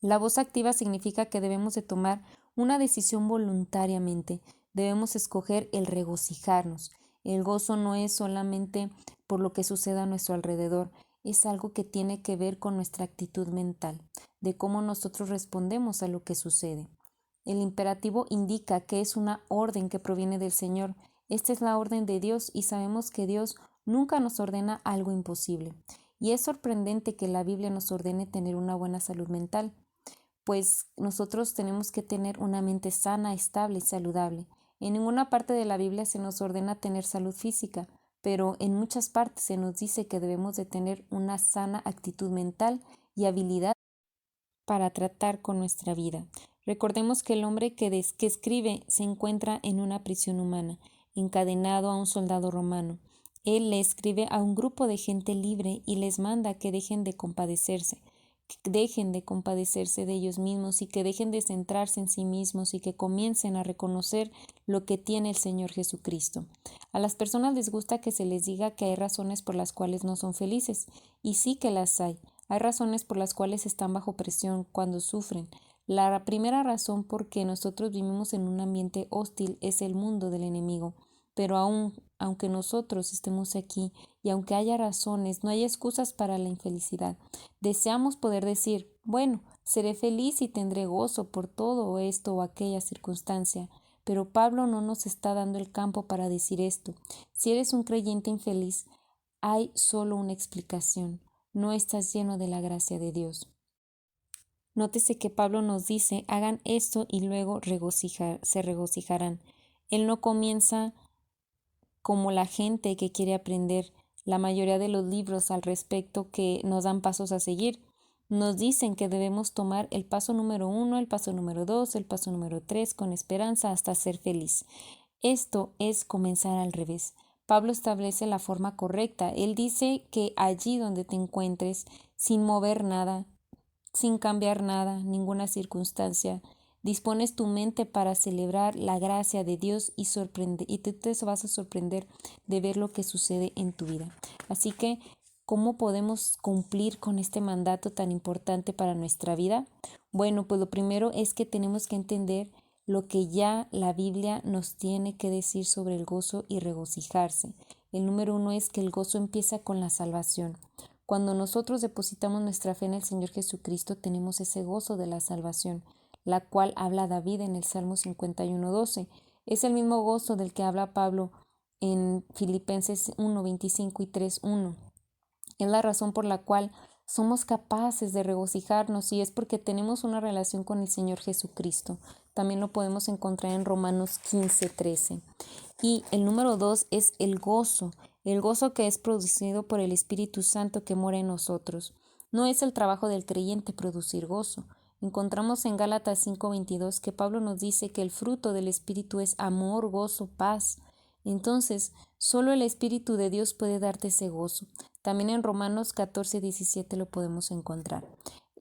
Speaker 1: La voz activa significa que debemos de tomar una decisión voluntariamente, debemos escoger el regocijarnos. El gozo no es solamente por lo que sucede a nuestro alrededor, es algo que tiene que ver con nuestra actitud mental, de cómo nosotros respondemos a lo que sucede. El imperativo indica que es una orden que proviene del Señor. Esta es la orden de Dios y sabemos que Dios nunca nos ordena algo imposible. Y es sorprendente que la Biblia nos ordene tener una buena salud mental, pues nosotros tenemos que tener una mente sana, estable y saludable. En ninguna parte de la Biblia se nos ordena tener salud física, pero en muchas partes se nos dice que debemos de tener una sana actitud mental y habilidad para tratar con nuestra vida. Recordemos que el hombre que escribe se encuentra en una prisión humana, encadenado a un soldado romano. Él le escribe a un grupo de gente libre y les manda que dejen de compadecerse de ellos mismos y que dejen de centrarse en sí mismos y que comiencen a reconocer lo que tiene el Señor Jesucristo. A las personas les gusta que se les diga que hay razones por las cuales no son felices, y sí que las hay. Hay razones por las cuales están bajo presión cuando sufren. La primera razón por que nosotros vivimos en un ambiente hostil es el mundo del enemigo. Pero aunque nosotros estemos aquí y aunque haya razones, no hay excusas para la infelicidad. Deseamos poder decir, bueno, seré feliz y tendré gozo por todo esto o aquella circunstancia. Pero Pablo no nos está dando el campo para decir esto. Si eres un creyente infeliz, hay solo una explicación. No estás lleno de la gracia de Dios. Nótese que Pablo nos dice, hagan esto y luego se regocijarán. Él no comienza como la gente que quiere aprender. La mayoría de los libros al respecto que nos dan pasos a seguir nos dicen que debemos tomar el paso número 1, el paso número 2, el paso número 3 con esperanza hasta ser feliz. Esto es comenzar al revés. Pablo establece la forma correcta. Él dice que allí donde te encuentres, sin mover nada, sin cambiar nada, ninguna circunstancia, dispones tu mente para celebrar la gracia de Dios y te vas a sorprender de ver lo que sucede en tu vida. Así que, ¿cómo podemos cumplir con este mandato tan importante para nuestra vida? Bueno, pues lo primero es que tenemos que entender lo que ya la Biblia nos tiene que decir sobre el gozo y regocijarse. El número 1 es que el gozo empieza con la salvación. Cuando nosotros depositamos nuestra fe en el Señor Jesucristo, tenemos ese gozo de la salvación, la cual habla David en el Salmo 51:12. Es el mismo gozo del que habla Pablo en Filipenses 1:25 y 3:1. Es la razón por la cual somos capaces de regocijarnos y es porque tenemos una relación con el Señor Jesucristo. También lo podemos encontrar en Romanos 15:13. Y el número 2 es el gozo que es producido por el Espíritu Santo que mora en nosotros. No es el trabajo del creyente producir gozo. Encontramos en Gálatas 5:22 que Pablo nos dice que el fruto del Espíritu es amor, gozo, paz. Entonces, solo el Espíritu de Dios puede darte ese gozo. También en Romanos 14:17 lo podemos encontrar.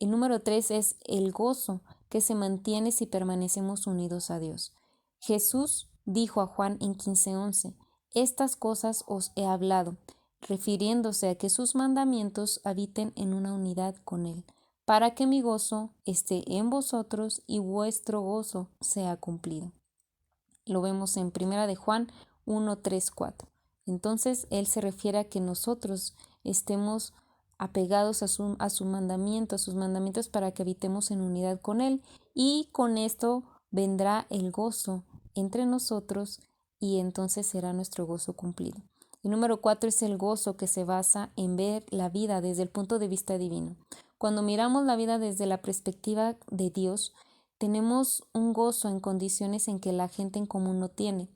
Speaker 1: El número 3 es el gozo que se mantiene si permanecemos unidos a Dios. Jesús dijo a Juan en 15:11, estas cosas os he hablado, refiriéndose a que sus mandamientos habiten en una unidad con Él, para que mi gozo esté en vosotros y vuestro gozo sea cumplido. Lo vemos en 1 de Juan 1, 3, 4. Entonces, Él se refiere a que nosotros estemos apegados a sus mandamientos para que habitemos en unidad con Él, y con esto vendrá el gozo entre nosotros y entonces será nuestro gozo cumplido. El número 4 es el gozo que se basa en ver la vida desde el punto de vista divino. Cuando miramos la vida desde la perspectiva de Dios, tenemos un gozo en condiciones en que la gente en común no tiene.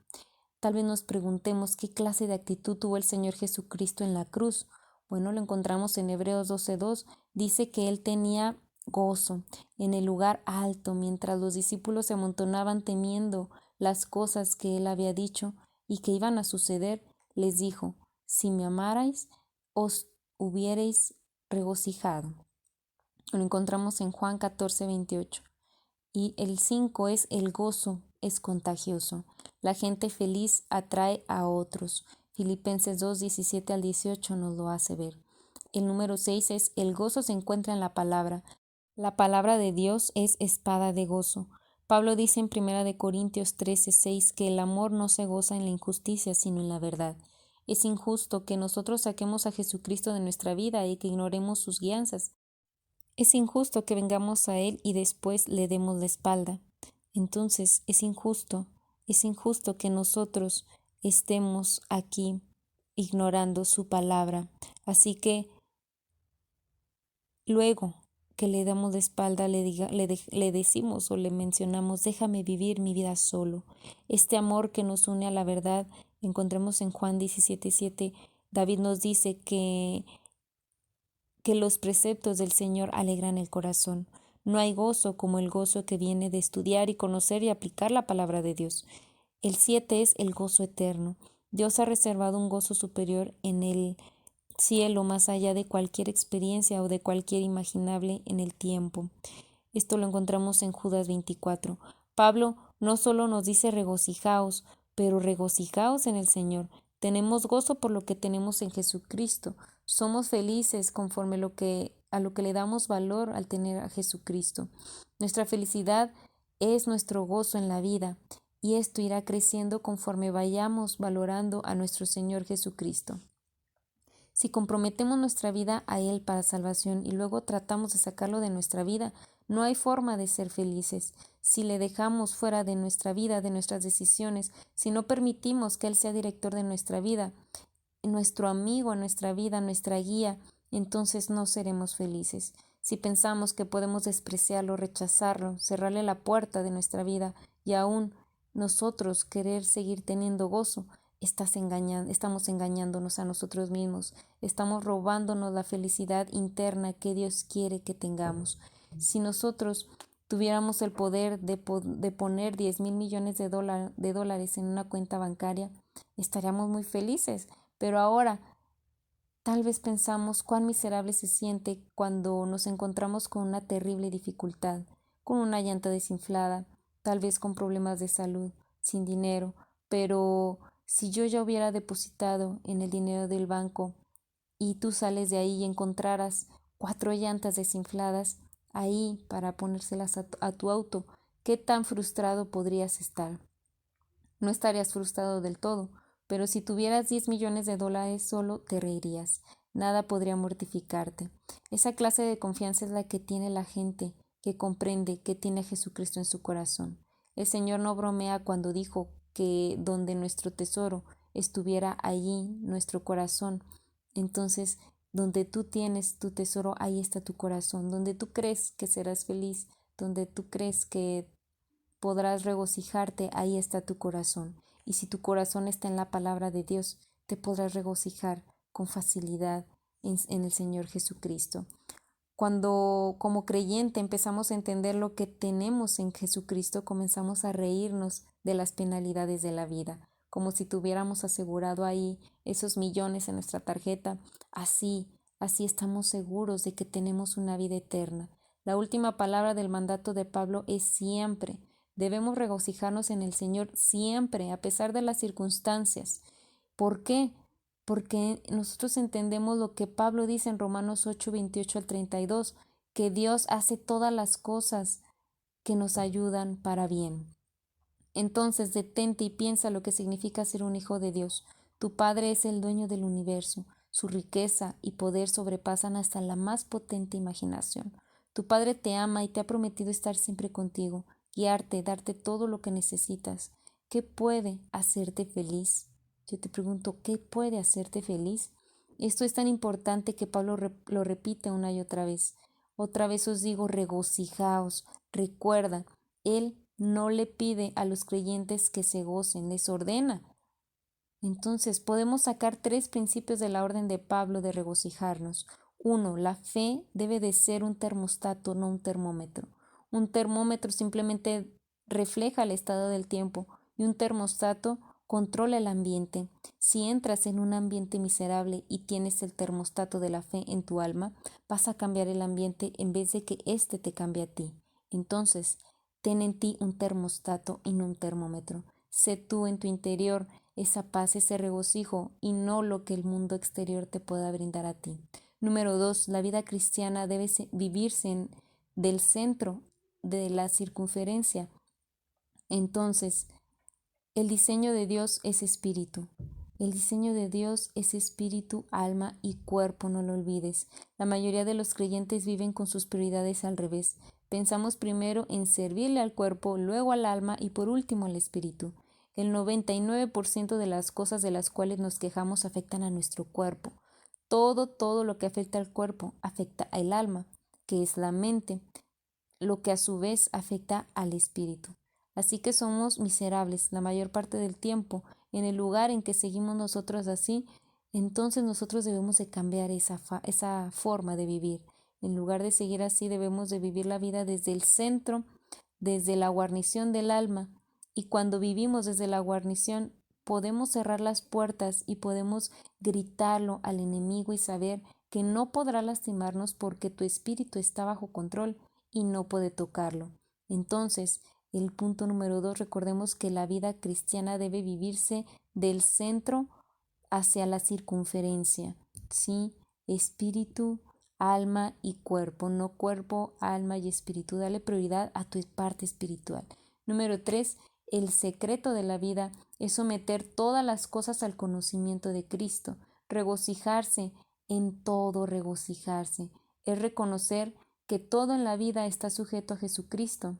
Speaker 1: Tal vez nos preguntemos qué clase de actitud tuvo el Señor Jesucristo en la cruz. Bueno, lo encontramos en Hebreos 12:2. Dice que Él tenía gozo en el lugar alto, mientras los discípulos se amontonaban temiendo las cosas que Él había dicho y que iban a suceder. Les dijo, si me amarais, os hubierais regocijado. Lo encontramos en Juan 14:28. Y el 5 es el gozo, es contagioso. La gente feliz atrae a otros. Filipenses 2:17 al 18 nos lo hace ver. El número 6 es el gozo se encuentra en la palabra. La palabra de Dios es espada de gozo. Pablo dice en 1 Corintios 13:6 que el amor no se goza en la injusticia, sino en la verdad. Es injusto que nosotros saquemos a Jesucristo de nuestra vida y que ignoremos sus guianzas. Es injusto que vengamos a Él y después le demos la espalda. Entonces es injusto que nosotros estemos aquí ignorando su palabra. Así que luego que le damos de espalda, le decimos o le mencionamos, déjame vivir mi vida solo. Este amor que nos une a la verdad, encontremos en Juan 17:7, David nos dice que los preceptos del Señor alegran el corazón. No hay gozo como el gozo que viene de estudiar y conocer y aplicar la palabra de Dios. El 7 es el gozo eterno. Dios ha reservado un gozo superior en el cielo más allá de cualquier experiencia o de cualquier imaginable en el tiempo. Esto lo encontramos en Judas 24. Pablo no solo nos dice regocijaos, pero regocijaos en el Señor. Tenemos gozo por lo que tenemos en Jesucristo. Somos felices conforme a lo que le damos valor al tener a Jesucristo. Nuestra felicidad es nuestro gozo en la vida, y esto irá creciendo conforme vayamos valorando a nuestro Señor Jesucristo. Si comprometemos nuestra vida a Él para salvación y luego tratamos de sacarlo de nuestra vida, no hay forma de ser felices. Si le dejamos fuera de nuestra vida, de nuestras decisiones, si no permitimos que Él sea director de nuestra vida, nuestro amigo en nuestra vida, nuestra guía, entonces no seremos felices. Si pensamos que podemos despreciarlo, rechazarlo, cerrarle la puerta de nuestra vida y aún nosotros querer seguir teniendo gozo, estamos engañándonos a nosotros mismos, estamos robándonos la felicidad interna que Dios quiere que tengamos. Si nosotros tuviéramos el poder de poner 10,000 millones de dólares en una cuenta bancaria, estaríamos muy felices, pero ahora tal vez pensamos cuán miserable se siente cuando nos encontramos con una terrible dificultad, con una llanta desinflada, tal vez con problemas de salud, sin dinero, pero si yo ya hubiera depositado en el dinero del banco y tú sales de ahí y encontraras 4 llantas desinfladas ahí para ponérselas a tu auto, ¿qué tan frustrado podrías estar? No estarías frustrado del todo, pero si tuvieras 10 millones de dólares solo te reirías. Nada podría mortificarte. Esa clase de confianza es la que tiene la gente que comprende que tiene a Jesucristo en su corazón. El Señor no bromea cuando dijo que donde nuestro tesoro estuviera allí nuestro corazón. Entonces, donde tú tienes tu tesoro, ahí está tu corazón. Donde tú crees que serás feliz, donde tú crees que podrás regocijarte, ahí está tu corazón. Y si tu corazón está en la palabra de Dios, te podrás regocijar con facilidad en el Señor Jesucristo. Cuando como creyente empezamos a entender lo que tenemos en Jesucristo, comenzamos a reírnos de las penalidades de la vida, como si tuviéramos asegurado ahí esos millones en nuestra tarjeta. Así estamos seguros de que tenemos una vida eterna. La última palabra del mandato de Pablo es siempre. Debemos regocijarnos en el Señor siempre, a pesar de las circunstancias. ¿Por qué? Porque nosotros entendemos lo que Pablo dice en Romanos 8, 28 al 32, que Dios hace todas las cosas que nos ayudan para bien. Entonces detente y piensa lo que significa ser un hijo de Dios. Tu Padre es el dueño del universo. Su riqueza y poder sobrepasan hasta la más potente imaginación. Tu Padre te ama y te ha prometido estar siempre contigo, guiarte, darte todo lo que necesitas. ¿Qué puede hacerte feliz? Yo te pregunto, ¿qué puede hacerte feliz? Esto es tan importante que Pablo lo repite una y otra vez. Otra vez os digo, regocijaos. Recuerda, Él no le pide a los creyentes que se gocen, les ordena. Entonces, podemos sacar 3 principios de la orden de Pablo de regocijarnos. 1. La fe debe de ser un termostato, no un termómetro. Un termómetro simplemente refleja el estado del tiempo y un termostato controla el ambiente. Si entras en un ambiente miserable y tienes el termostato de la fe en tu alma, vas a cambiar el ambiente en vez de que éste te cambie a ti. Entonces, ten en ti un termostato y no un termómetro. Sé tú en tu interior esa paz, ese regocijo y no lo que el mundo exterior te pueda brindar a ti. Número 2. La vida cristiana debe vivirse del centro de la circunferencia. Entonces, el diseño de Dios es espíritu. El diseño de Dios es espíritu, alma y cuerpo, no lo olvides. La mayoría de los creyentes viven con sus prioridades al revés. Pensamos primero en servirle al cuerpo, luego al alma y por último al espíritu. El 99% de las cosas de las cuales nos quejamos afectan a nuestro cuerpo. Todo lo que afecta al cuerpo afecta al alma. que es la mente, lo que a su vez afecta al espíritu. Así que somos miserables la mayor parte del tiempo. En el lugar en que seguimos nosotros así, entonces nosotros debemos de cambiar esa forma de vivir. En lugar de seguir así, debemos de vivir la vida desde el centro, desde la guarnición del alma. Y cuando vivimos desde la guarnición, podemos cerrar las puertas y podemos gritarlo al enemigo y saber que no podrá lastimarnos porque tu espíritu está bajo control y no puede tocarlo. Entonces, el punto número 2, recordemos que la vida cristiana debe vivirse del centro hacia la circunferencia, ¿sí? Espíritu, alma y cuerpo, no cuerpo, alma y espíritu. Dale prioridad a tu parte espiritual. Número 3, el secreto de la vida es someter todas las cosas al conocimiento de Cristo, regocijarse en todo, regocijarse, es reconocer que todo en la vida está sujeto a Jesucristo.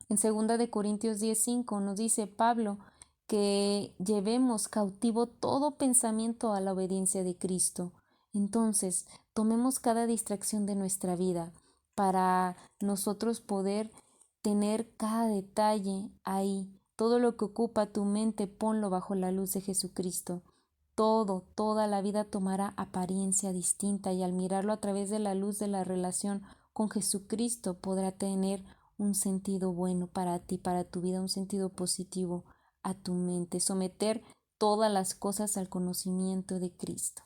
Speaker 1: En 2 Corintios 10:5 nos dice Pablo que llevemos cautivo todo pensamiento a la obediencia de Cristo. Entonces, tomemos cada distracción de nuestra vida para nosotros poder tener cada detalle ahí. Todo lo que ocupa tu mente, ponlo bajo la luz de Jesucristo. Toda la vida tomará apariencia distinta y al mirarlo a través de la luz de la relación con Jesucristo podrá tener un sentido bueno para ti, para tu vida, un sentido positivo a tu mente. Someter todas las cosas al conocimiento de Cristo.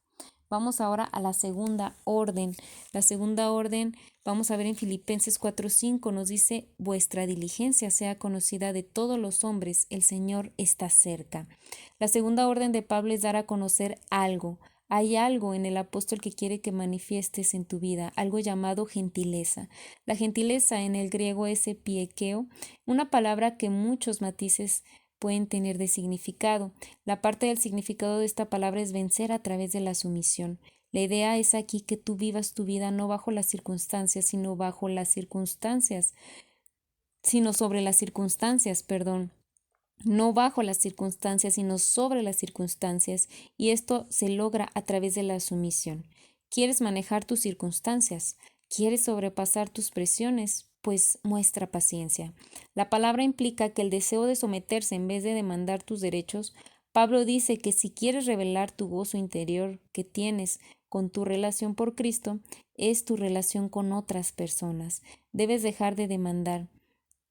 Speaker 1: Vamos ahora a la segunda orden. La segunda orden, vamos a ver en Filipenses 4:5, nos dice, vuestra diligencia sea conocida de todos los hombres, el Señor está cerca. La segunda orden de Pablo es dar a conocer algo. Hay algo en el apóstol que quiere que manifiestes en tu vida, algo llamado gentileza. La gentileza en el griego es epiekeo, una palabra que muchos matices pueden tener de significado. La parte del significado de esta palabra es vencer a través de la sumisión. La idea es aquí que tú vivas tu vida no bajo las circunstancias, sino sobre las circunstancias, perdón. No bajo las circunstancias, sino sobre las circunstancias, y esto se logra a través de la sumisión. ¿Quieres manejar tus circunstancias? ¿Quieres sobrepasar tus presiones? Pues muestra paciencia. La palabra implica que el deseo de someterse en vez de demandar tus derechos. Pablo dice que si quieres revelar tu gozo interior que tienes con tu relación por Cristo, es tu relación con otras personas. Debes dejar de demandar.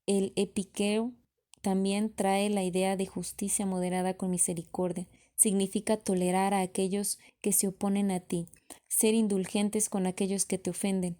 Speaker 1: El epiqueo también trae la idea de justicia moderada con misericordia. Significa tolerar a aquellos que se oponen a ti, ser indulgentes con aquellos que te ofenden,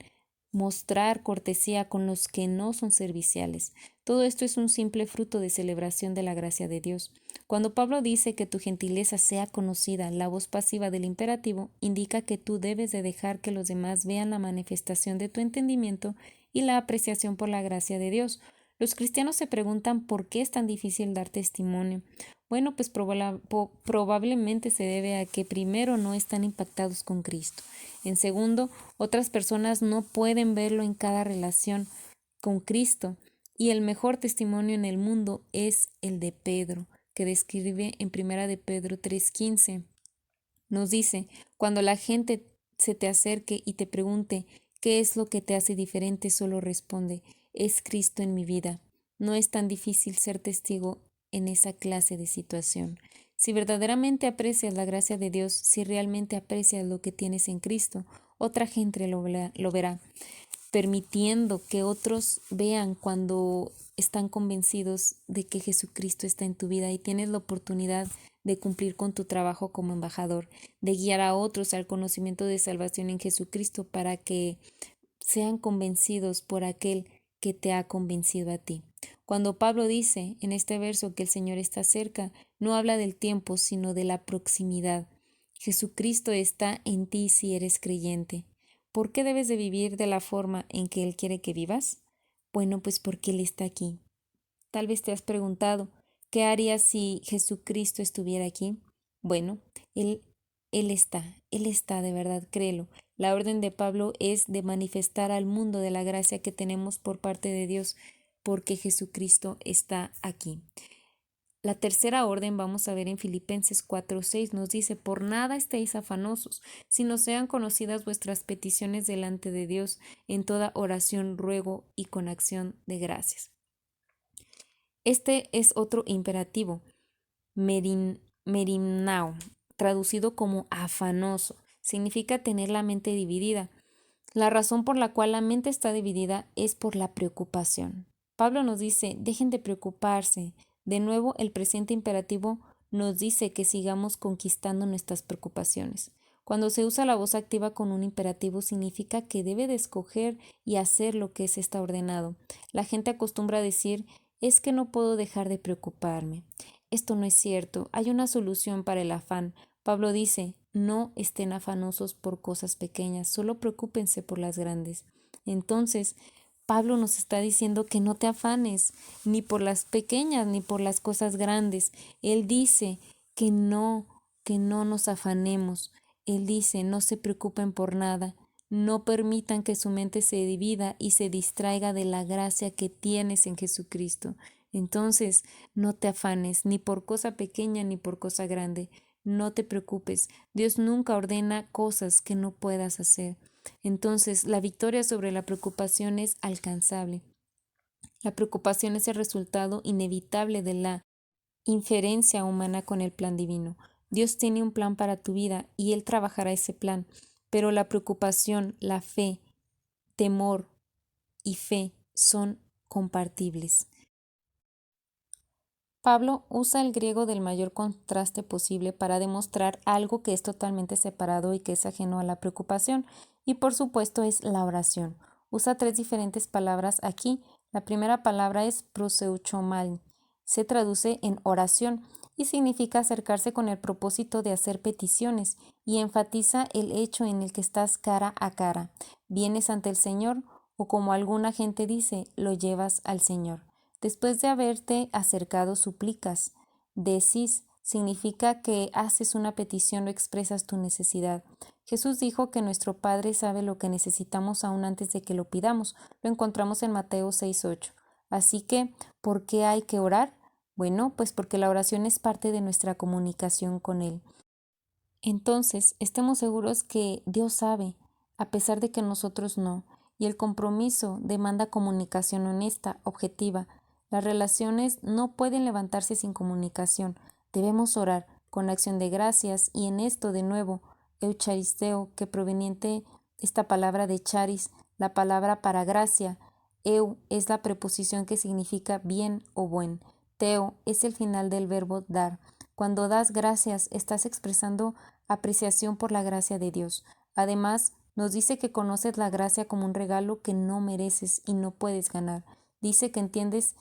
Speaker 1: mostrar cortesía con los que no son serviciales. Todo esto es un simple fruto de celebración de la gracia de Dios. Cuando Pablo dice que tu gentileza sea conocida, la voz pasiva del imperativo indica que tú debes de dejar que los demás vean la manifestación de tu entendimiento y la apreciación por la gracia de Dios. Los cristianos se preguntan por qué es tan difícil dar testimonio. Bueno, pues probablemente se debe a que primero no están impactados con Cristo. En segundo, otras personas no pueden verlo en cada relación con Cristo. Y el mejor testimonio en el mundo es el de Pedro, que describe en 1 de Pedro 3:15. Nos dice, cuando la gente se te acerque y te pregunte qué es lo que te hace diferente, solo responde, es Cristo en mi vida. No es tan difícil ser testigo en esa clase de situación. Si verdaderamente aprecias la gracia de Dios, si realmente aprecias lo que tienes en Cristo, otra gente lo verá, permitiendo que otros vean cuando están convencidos de que Jesucristo está en tu vida y tienes la oportunidad de cumplir con tu trabajo como embajador, de guiar a otros al conocimiento de salvación en Jesucristo para que sean convencidos por aquel que te ha convencido a ti. Cuando Pablo dice en este verso que el Señor está cerca, no habla del tiempo, sino de la proximidad. Jesucristo está en ti si eres creyente. ¿Por qué debes de vivir de la forma en que Él quiere que vivas? Bueno, pues porque Él está aquí. Tal vez te has preguntado, ¿qué harías si Jesucristo estuviera aquí? Bueno, Él está de verdad, créelo. La orden de Pablo es de manifestar al mundo de la gracia que tenemos por parte de Dios, porque Jesucristo está aquí. La tercera orden vamos a ver en Filipenses 4:6, nos dice: por nada estéis afanosos, sino sean conocidas vuestras peticiones delante de Dios en toda oración, ruego y con acción de gracias. Este es otro imperativo, merimnao, traducido como afanoso. Significa tener la mente dividida. La razón por la cual la mente está dividida es por la preocupación. Pablo nos dice: dejen de preocuparse. De nuevo, el presente imperativo nos dice que sigamos conquistando nuestras preocupaciones. Cuando se usa la voz activa con un imperativo, significa que debe de escoger y hacer lo que se está ordenado. La gente acostumbra a decir: es que no puedo dejar de preocuparme. Esto no es cierto. Hay una solución para el afán. Pablo dice: no estén afanosos por cosas pequeñas, solo preocúpense por las grandes. Entonces, Pablo nos está diciendo que no te afanes, ni por las pequeñas, ni por las cosas grandes. Él dice que no nos afanemos. Él dice: no se preocupen por nada. No permitan que su mente se divida y se distraiga de la gracia que tienes en Jesucristo. Entonces, no te afanes, ni por cosa pequeña ni por cosa grande. No te preocupes. Dios nunca ordena cosas que no puedas hacer. Entonces, la victoria sobre la preocupación es alcanzable. La preocupación es el resultado inevitable de la inferencia humana con el plan divino. Dios tiene un plan para tu vida y Él trabajará ese plan, pero la preocupación, la fe, temor y fe son compartibles. Pablo usa el griego del mayor contraste posible para demostrar algo que es totalmente separado y que es ajeno a la preocupación, y por supuesto es la oración. Usa 3 diferentes palabras aquí. La primera palabra es proseuchomai. Se traduce en oración y significa acercarse con el propósito de hacer peticiones, y enfatiza el hecho en el que estás cara a cara. Vienes ante el Señor, o como alguna gente dice, lo llevas al Señor. Después de haberte acercado, suplicas. Decís significa que haces una petición o expresas tu necesidad. Jesús dijo que nuestro Padre sabe lo que necesitamos aún antes de que lo pidamos. Lo encontramos en Mateo 6:8. Así que, ¿por qué hay que orar? Bueno, pues porque la oración es parte de nuestra comunicación con Él. Entonces, estemos seguros que Dios sabe, a pesar de que nosotros no, y el compromiso demanda comunicación honesta, objetiva. Las relaciones no pueden levantarse sin comunicación. Debemos orar con acción de gracias, y en esto de nuevo, eucharisteo, que proveniente esta palabra de charis, la palabra para gracia. Eu es la preposición que significa bien o buen. Teo es el final del verbo dar. Cuando das gracias, estás expresando apreciación por la gracia de Dios. Además, nos dice que conoces la gracia como un regalo que no mereces y no puedes ganar. Dice que entiendes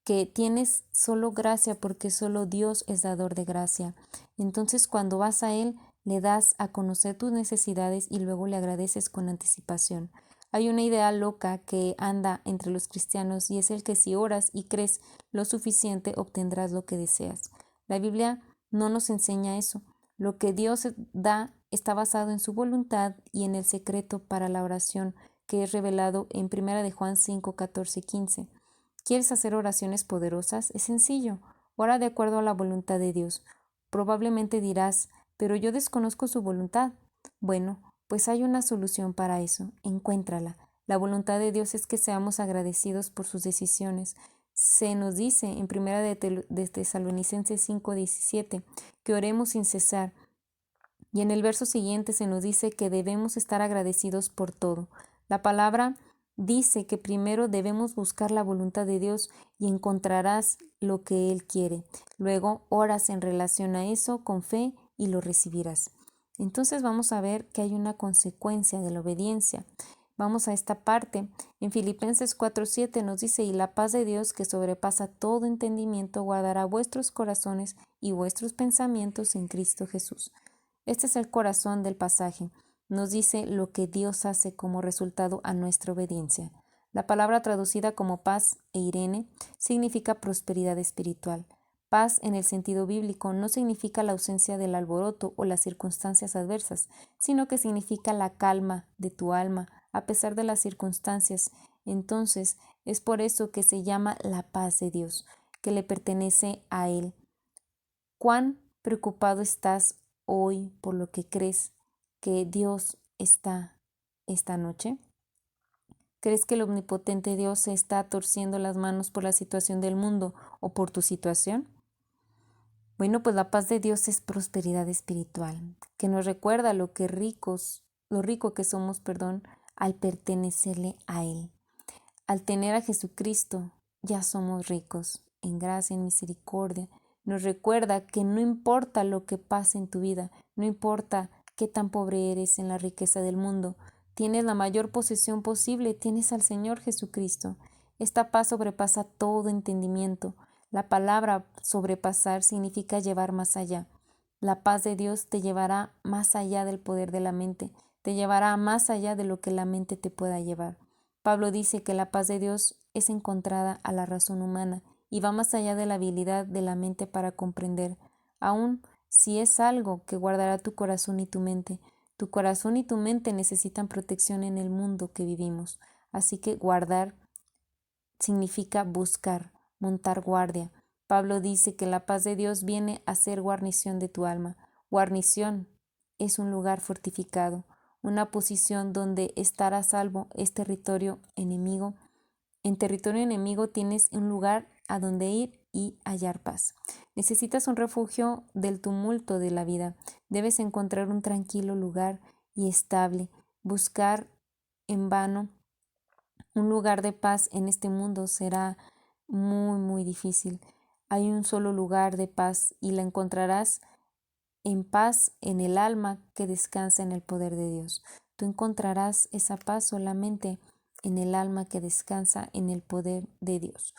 Speaker 1: que tienes solo gracia porque solo Dios es dador de gracia. Entonces, cuando vas a Él, le das a conocer tus necesidades y luego le agradeces con anticipación. Hay una idea loca que anda entre los cristianos, y es el que si oras y crees lo suficiente, obtendrás lo que deseas. La Biblia no nos enseña eso. Lo que Dios da está basado en su voluntad y en el secreto para la oración que es revelado en 1 de Juan 5, 14, 15. ¿Quieres hacer oraciones poderosas? Es sencillo. Ora de acuerdo a la voluntad de Dios. Probablemente dirás: pero yo desconozco su voluntad. Bueno, pues hay una solución para eso. Encuéntrala. La voluntad de Dios es que seamos agradecidos por sus decisiones. Se nos dice en 1 de Tesalonicenses 5:17 que oremos sin cesar. Y en el verso siguiente se nos dice que debemos estar agradecidos por todo. La palabra dice que primero debemos buscar la voluntad de Dios y encontrarás lo que Él quiere. Luego oras en relación a eso con fe y lo recibirás. Entonces vamos a ver que hay una consecuencia de la obediencia. Vamos a esta parte. En Filipenses 4:7 nos dice: y la paz de Dios, que sobrepasa todo entendimiento, guardará vuestros corazones y vuestros pensamientos en Cristo Jesús. Este es el corazón del pasaje. Nos dice lo que Dios hace como resultado a nuestra obediencia. La palabra traducida como paz e Irene significa prosperidad espiritual. Paz en el sentido bíblico no significa la ausencia del alboroto o las circunstancias adversas, sino que significa la calma de tu alma a pesar de las circunstancias. Entonces, es por eso que se llama la paz de Dios. que le pertenece a Él. ¿Cuán preocupado estás hoy por lo que crees que Dios está esta noche? ¿Crees que el omnipotente Dios se está torciendo las manos por la situación del mundo o por tu situación? Bueno, pues la paz de Dios es prosperidad espiritual, que nos recuerda lo rico que somos, al pertenecerle a Él. Al tener a Jesucristo, ya somos ricos en gracia, en misericordia. Nos recuerda que no importa lo que pase en tu vida, no importa qué tan pobre eres en la riqueza del mundo, tienes la mayor posesión posible, tienes al Señor Jesucristo. Esta paz sobrepasa todo entendimiento. La palabra sobrepasar significa llevar más allá. La paz de Dios te llevará más allá del poder de la mente, te llevará más allá de lo que la mente te pueda llevar. Pablo dice que la paz de Dios es encontrada a la razón humana y va más allá de la habilidad de la mente para comprender, aun si es algo que guardará tu corazón y tu mente. Tu corazón y tu mente necesitan protección en el mundo que vivimos, así que guardar significa buscar, montar guardia. Pablo dice que la paz de Dios viene a ser guarnición de tu alma. Guarnición es un lugar fortificado, una posición donde estar a salvo es territorio enemigo. En territorio enemigo tienes un lugar a donde ir y hallar paz. Necesitas un refugio del tumulto de la vida. Debes encontrar un tranquilo lugar y estable. Buscar en vano un lugar de paz en este mundo será muy difícil. Hay un solo lugar de paz y la encontrarás en paz en el alma que descansa en el poder de Dios. Tú encontrarás esa paz solamente en el alma que descansa en el poder de Dios.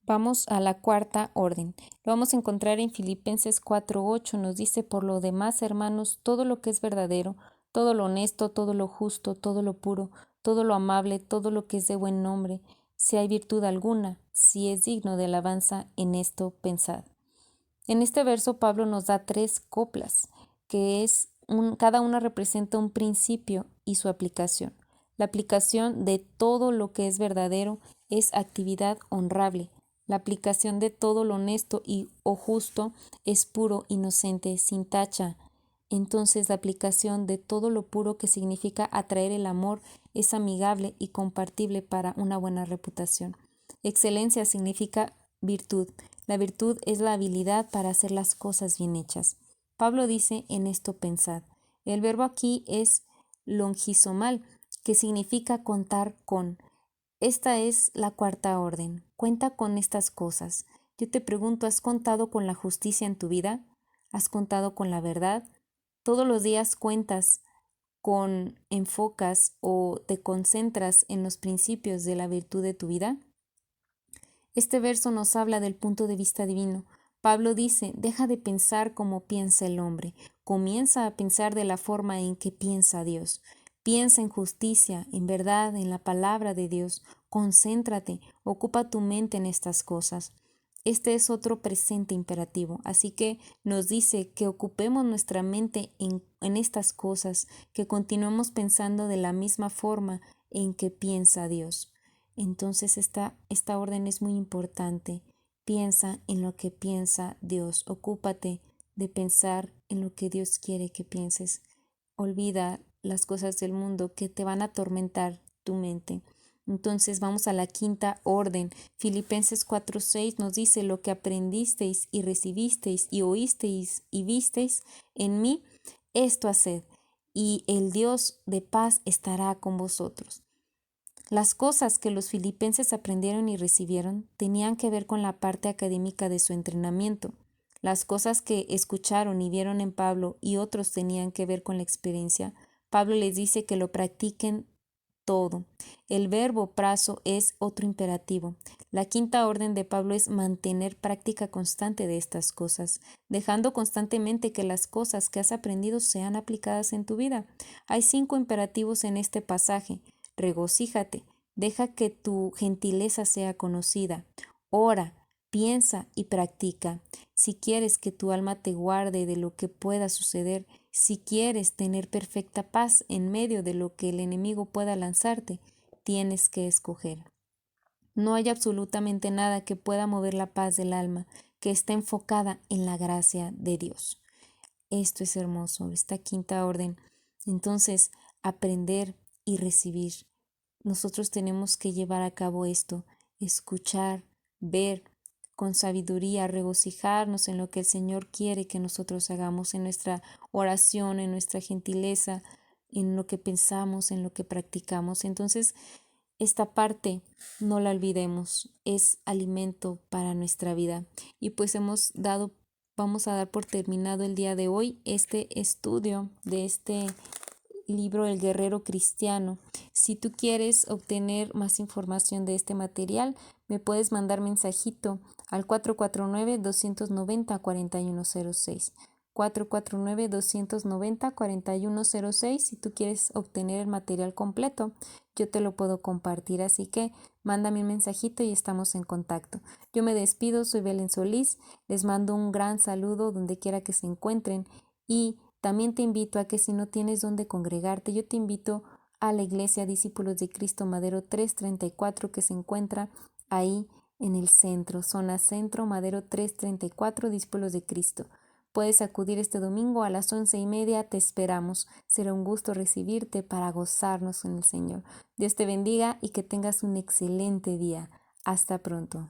Speaker 1: Vamos a la cuarta orden. Lo vamos a encontrar en Filipenses 4:8. Nos dice: por lo demás, hermanos, todo lo que es verdadero, todo lo honesto, todo lo justo, todo lo puro, todo lo amable, todo lo que es de buen nombre, si hay virtud alguna, si es digno de alabanza, en esto pensad. En este verso Pablo nos da 3 coplas, cada una representa un principio y su aplicación. La aplicación de todo lo que es verdadero es actividad honrable. La aplicación de todo lo honesto o justo es puro, inocente, sin tacha. Entonces la aplicación de todo lo puro, que significa atraer el amor, es amigable y compartible para una buena reputación. Excelencia significa virtud. La virtud es la habilidad para hacer las cosas bien hechas. Pablo dice: en esto pensad. El verbo aquí es longisomal, que significa contar con. Esta es la cuarta orden. Cuenta con estas cosas. Yo te pregunto, ¿has contado con la justicia en tu vida? ¿Has contado con la verdad? ¿Todos los días cuentas enfocas o te concentras en los principios de la virtud de tu vida? Este verso nos habla del punto de vista divino. Pablo dice: deja de pensar como piensa el hombre, comienza a pensar de la forma en que piensa Dios. Piensa en justicia, en verdad, en la palabra de Dios. Concéntrate, ocupa tu mente en estas cosas. Este es otro presente imperativo, así que nos dice que ocupemos nuestra mente en estas cosas, que continuemos pensando de la misma forma en que piensa Dios. Entonces esta orden es muy importante. Piensa en lo que piensa Dios. Ocúpate de pensar en lo que Dios quiere que pienses. Olvida las cosas del mundo que te van a atormentar tu mente. Entonces vamos a la quinta orden. Filipenses 4:6 nos dice: lo que aprendisteis y recibisteis y oísteis y visteis en mí, esto haced, y el Dios de paz estará con vosotros. Las cosas que los filipenses aprendieron y recibieron tenían que ver con la parte académica de su entrenamiento. Las cosas que escucharon y vieron en Pablo y otros tenían que ver con la experiencia. Pablo les dice que lo practiquen todo. El verbo prazo es otro imperativo. La quinta orden de Pablo es mantener práctica constante de estas cosas, dejando constantemente que las cosas que has aprendido sean aplicadas en tu vida. Hay 5 imperativos en este pasaje. Regocíjate, deja que tu gentileza sea conocida, ora, piensa y practica. Si quieres que tu alma te guarde de lo que pueda suceder, si quieres tener perfecta paz en medio de lo que el enemigo pueda lanzarte, tienes que escoger. No hay absolutamente nada que pueda mover la paz del alma, que está enfocada en la gracia de Dios. Esto es hermoso, esta quinta orden. Entonces, aprender y recibir. Nosotros tenemos que llevar a cabo esto, escuchar, ver con sabiduría, regocijarnos en lo que el Señor quiere que nosotros hagamos en nuestra oración, en nuestra gentileza, en lo que pensamos, en lo que practicamos. Entonces, esta parte no la olvidemos, es alimento para nuestra vida. Y pues vamos a dar por terminado el día de hoy este estudio de este libro El Guerrero Cristiano. Si tú quieres obtener más información de este material, me puedes mandar mensajito al 449-290-4106. 449-290-4106. Si tú quieres obtener el material completo, yo te lo puedo compartir. Así que mándame un mensajito y estamos en contacto. Yo me despido, soy Belén Solís. Les mando un gran saludo donde quiera que se encuentren y también te invito a que si no tienes dónde congregarte, yo te invito a la Iglesia Discípulos de Cristo Madero 334 que se encuentra ahí en el centro, zona centro, Madero 334, Discípulos de Cristo. Puedes acudir este domingo a las 11:30, te esperamos. Será un gusto recibirte para gozarnos en el Señor. Dios te bendiga y que tengas un excelente día. Hasta pronto.